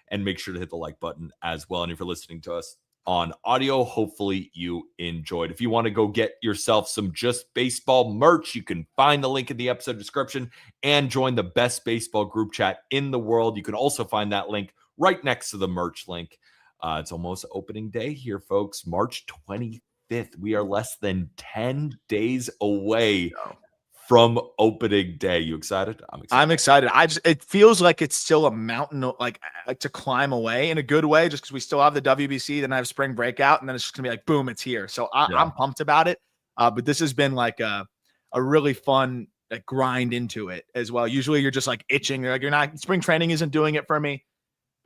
and make sure to hit the like button as well. And if you're listening to us on audio, hopefully you enjoyed. If you want to go get yourself some Just Baseball merch, you can find the link in the episode description and join the best baseball group chat in the world. You can also find that link right next to the merch link. It's almost opening day here, folks. March 25th. We are less than 10 days away from opening day. You excited? I'm excited. It feels like it's still a mountain like to climb away in a good way, just because we still have the WBC, then I have spring breakout, and then it's just gonna be like boom, it's here. So I'm pumped about it. But this has been like a really fun grind into it as well. Usually you're just like itching, you're not, spring training isn't doing it for me.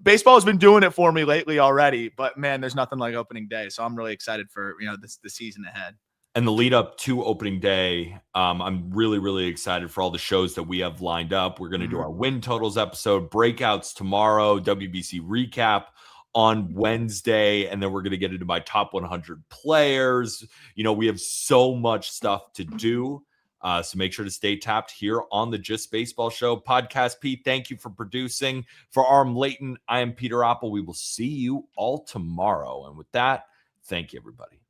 Baseball has been doing it for me lately already, but man, there's nothing like opening day. So I'm really excited for, the season ahead. And the lead up to opening day, I'm really, really excited for all the shows that we have lined up. We're going to do our win totals episode, breakouts tomorrow, WBC recap on Wednesday, and then we're going to get into my top 100 players. We have so much stuff to do. So make sure to stay tapped here on the Just Baseball Show. Podcast Pete, thank you for producing. For Aram Layton, I am Peter Apple. We will see you all tomorrow. And with that, thank you, everybody.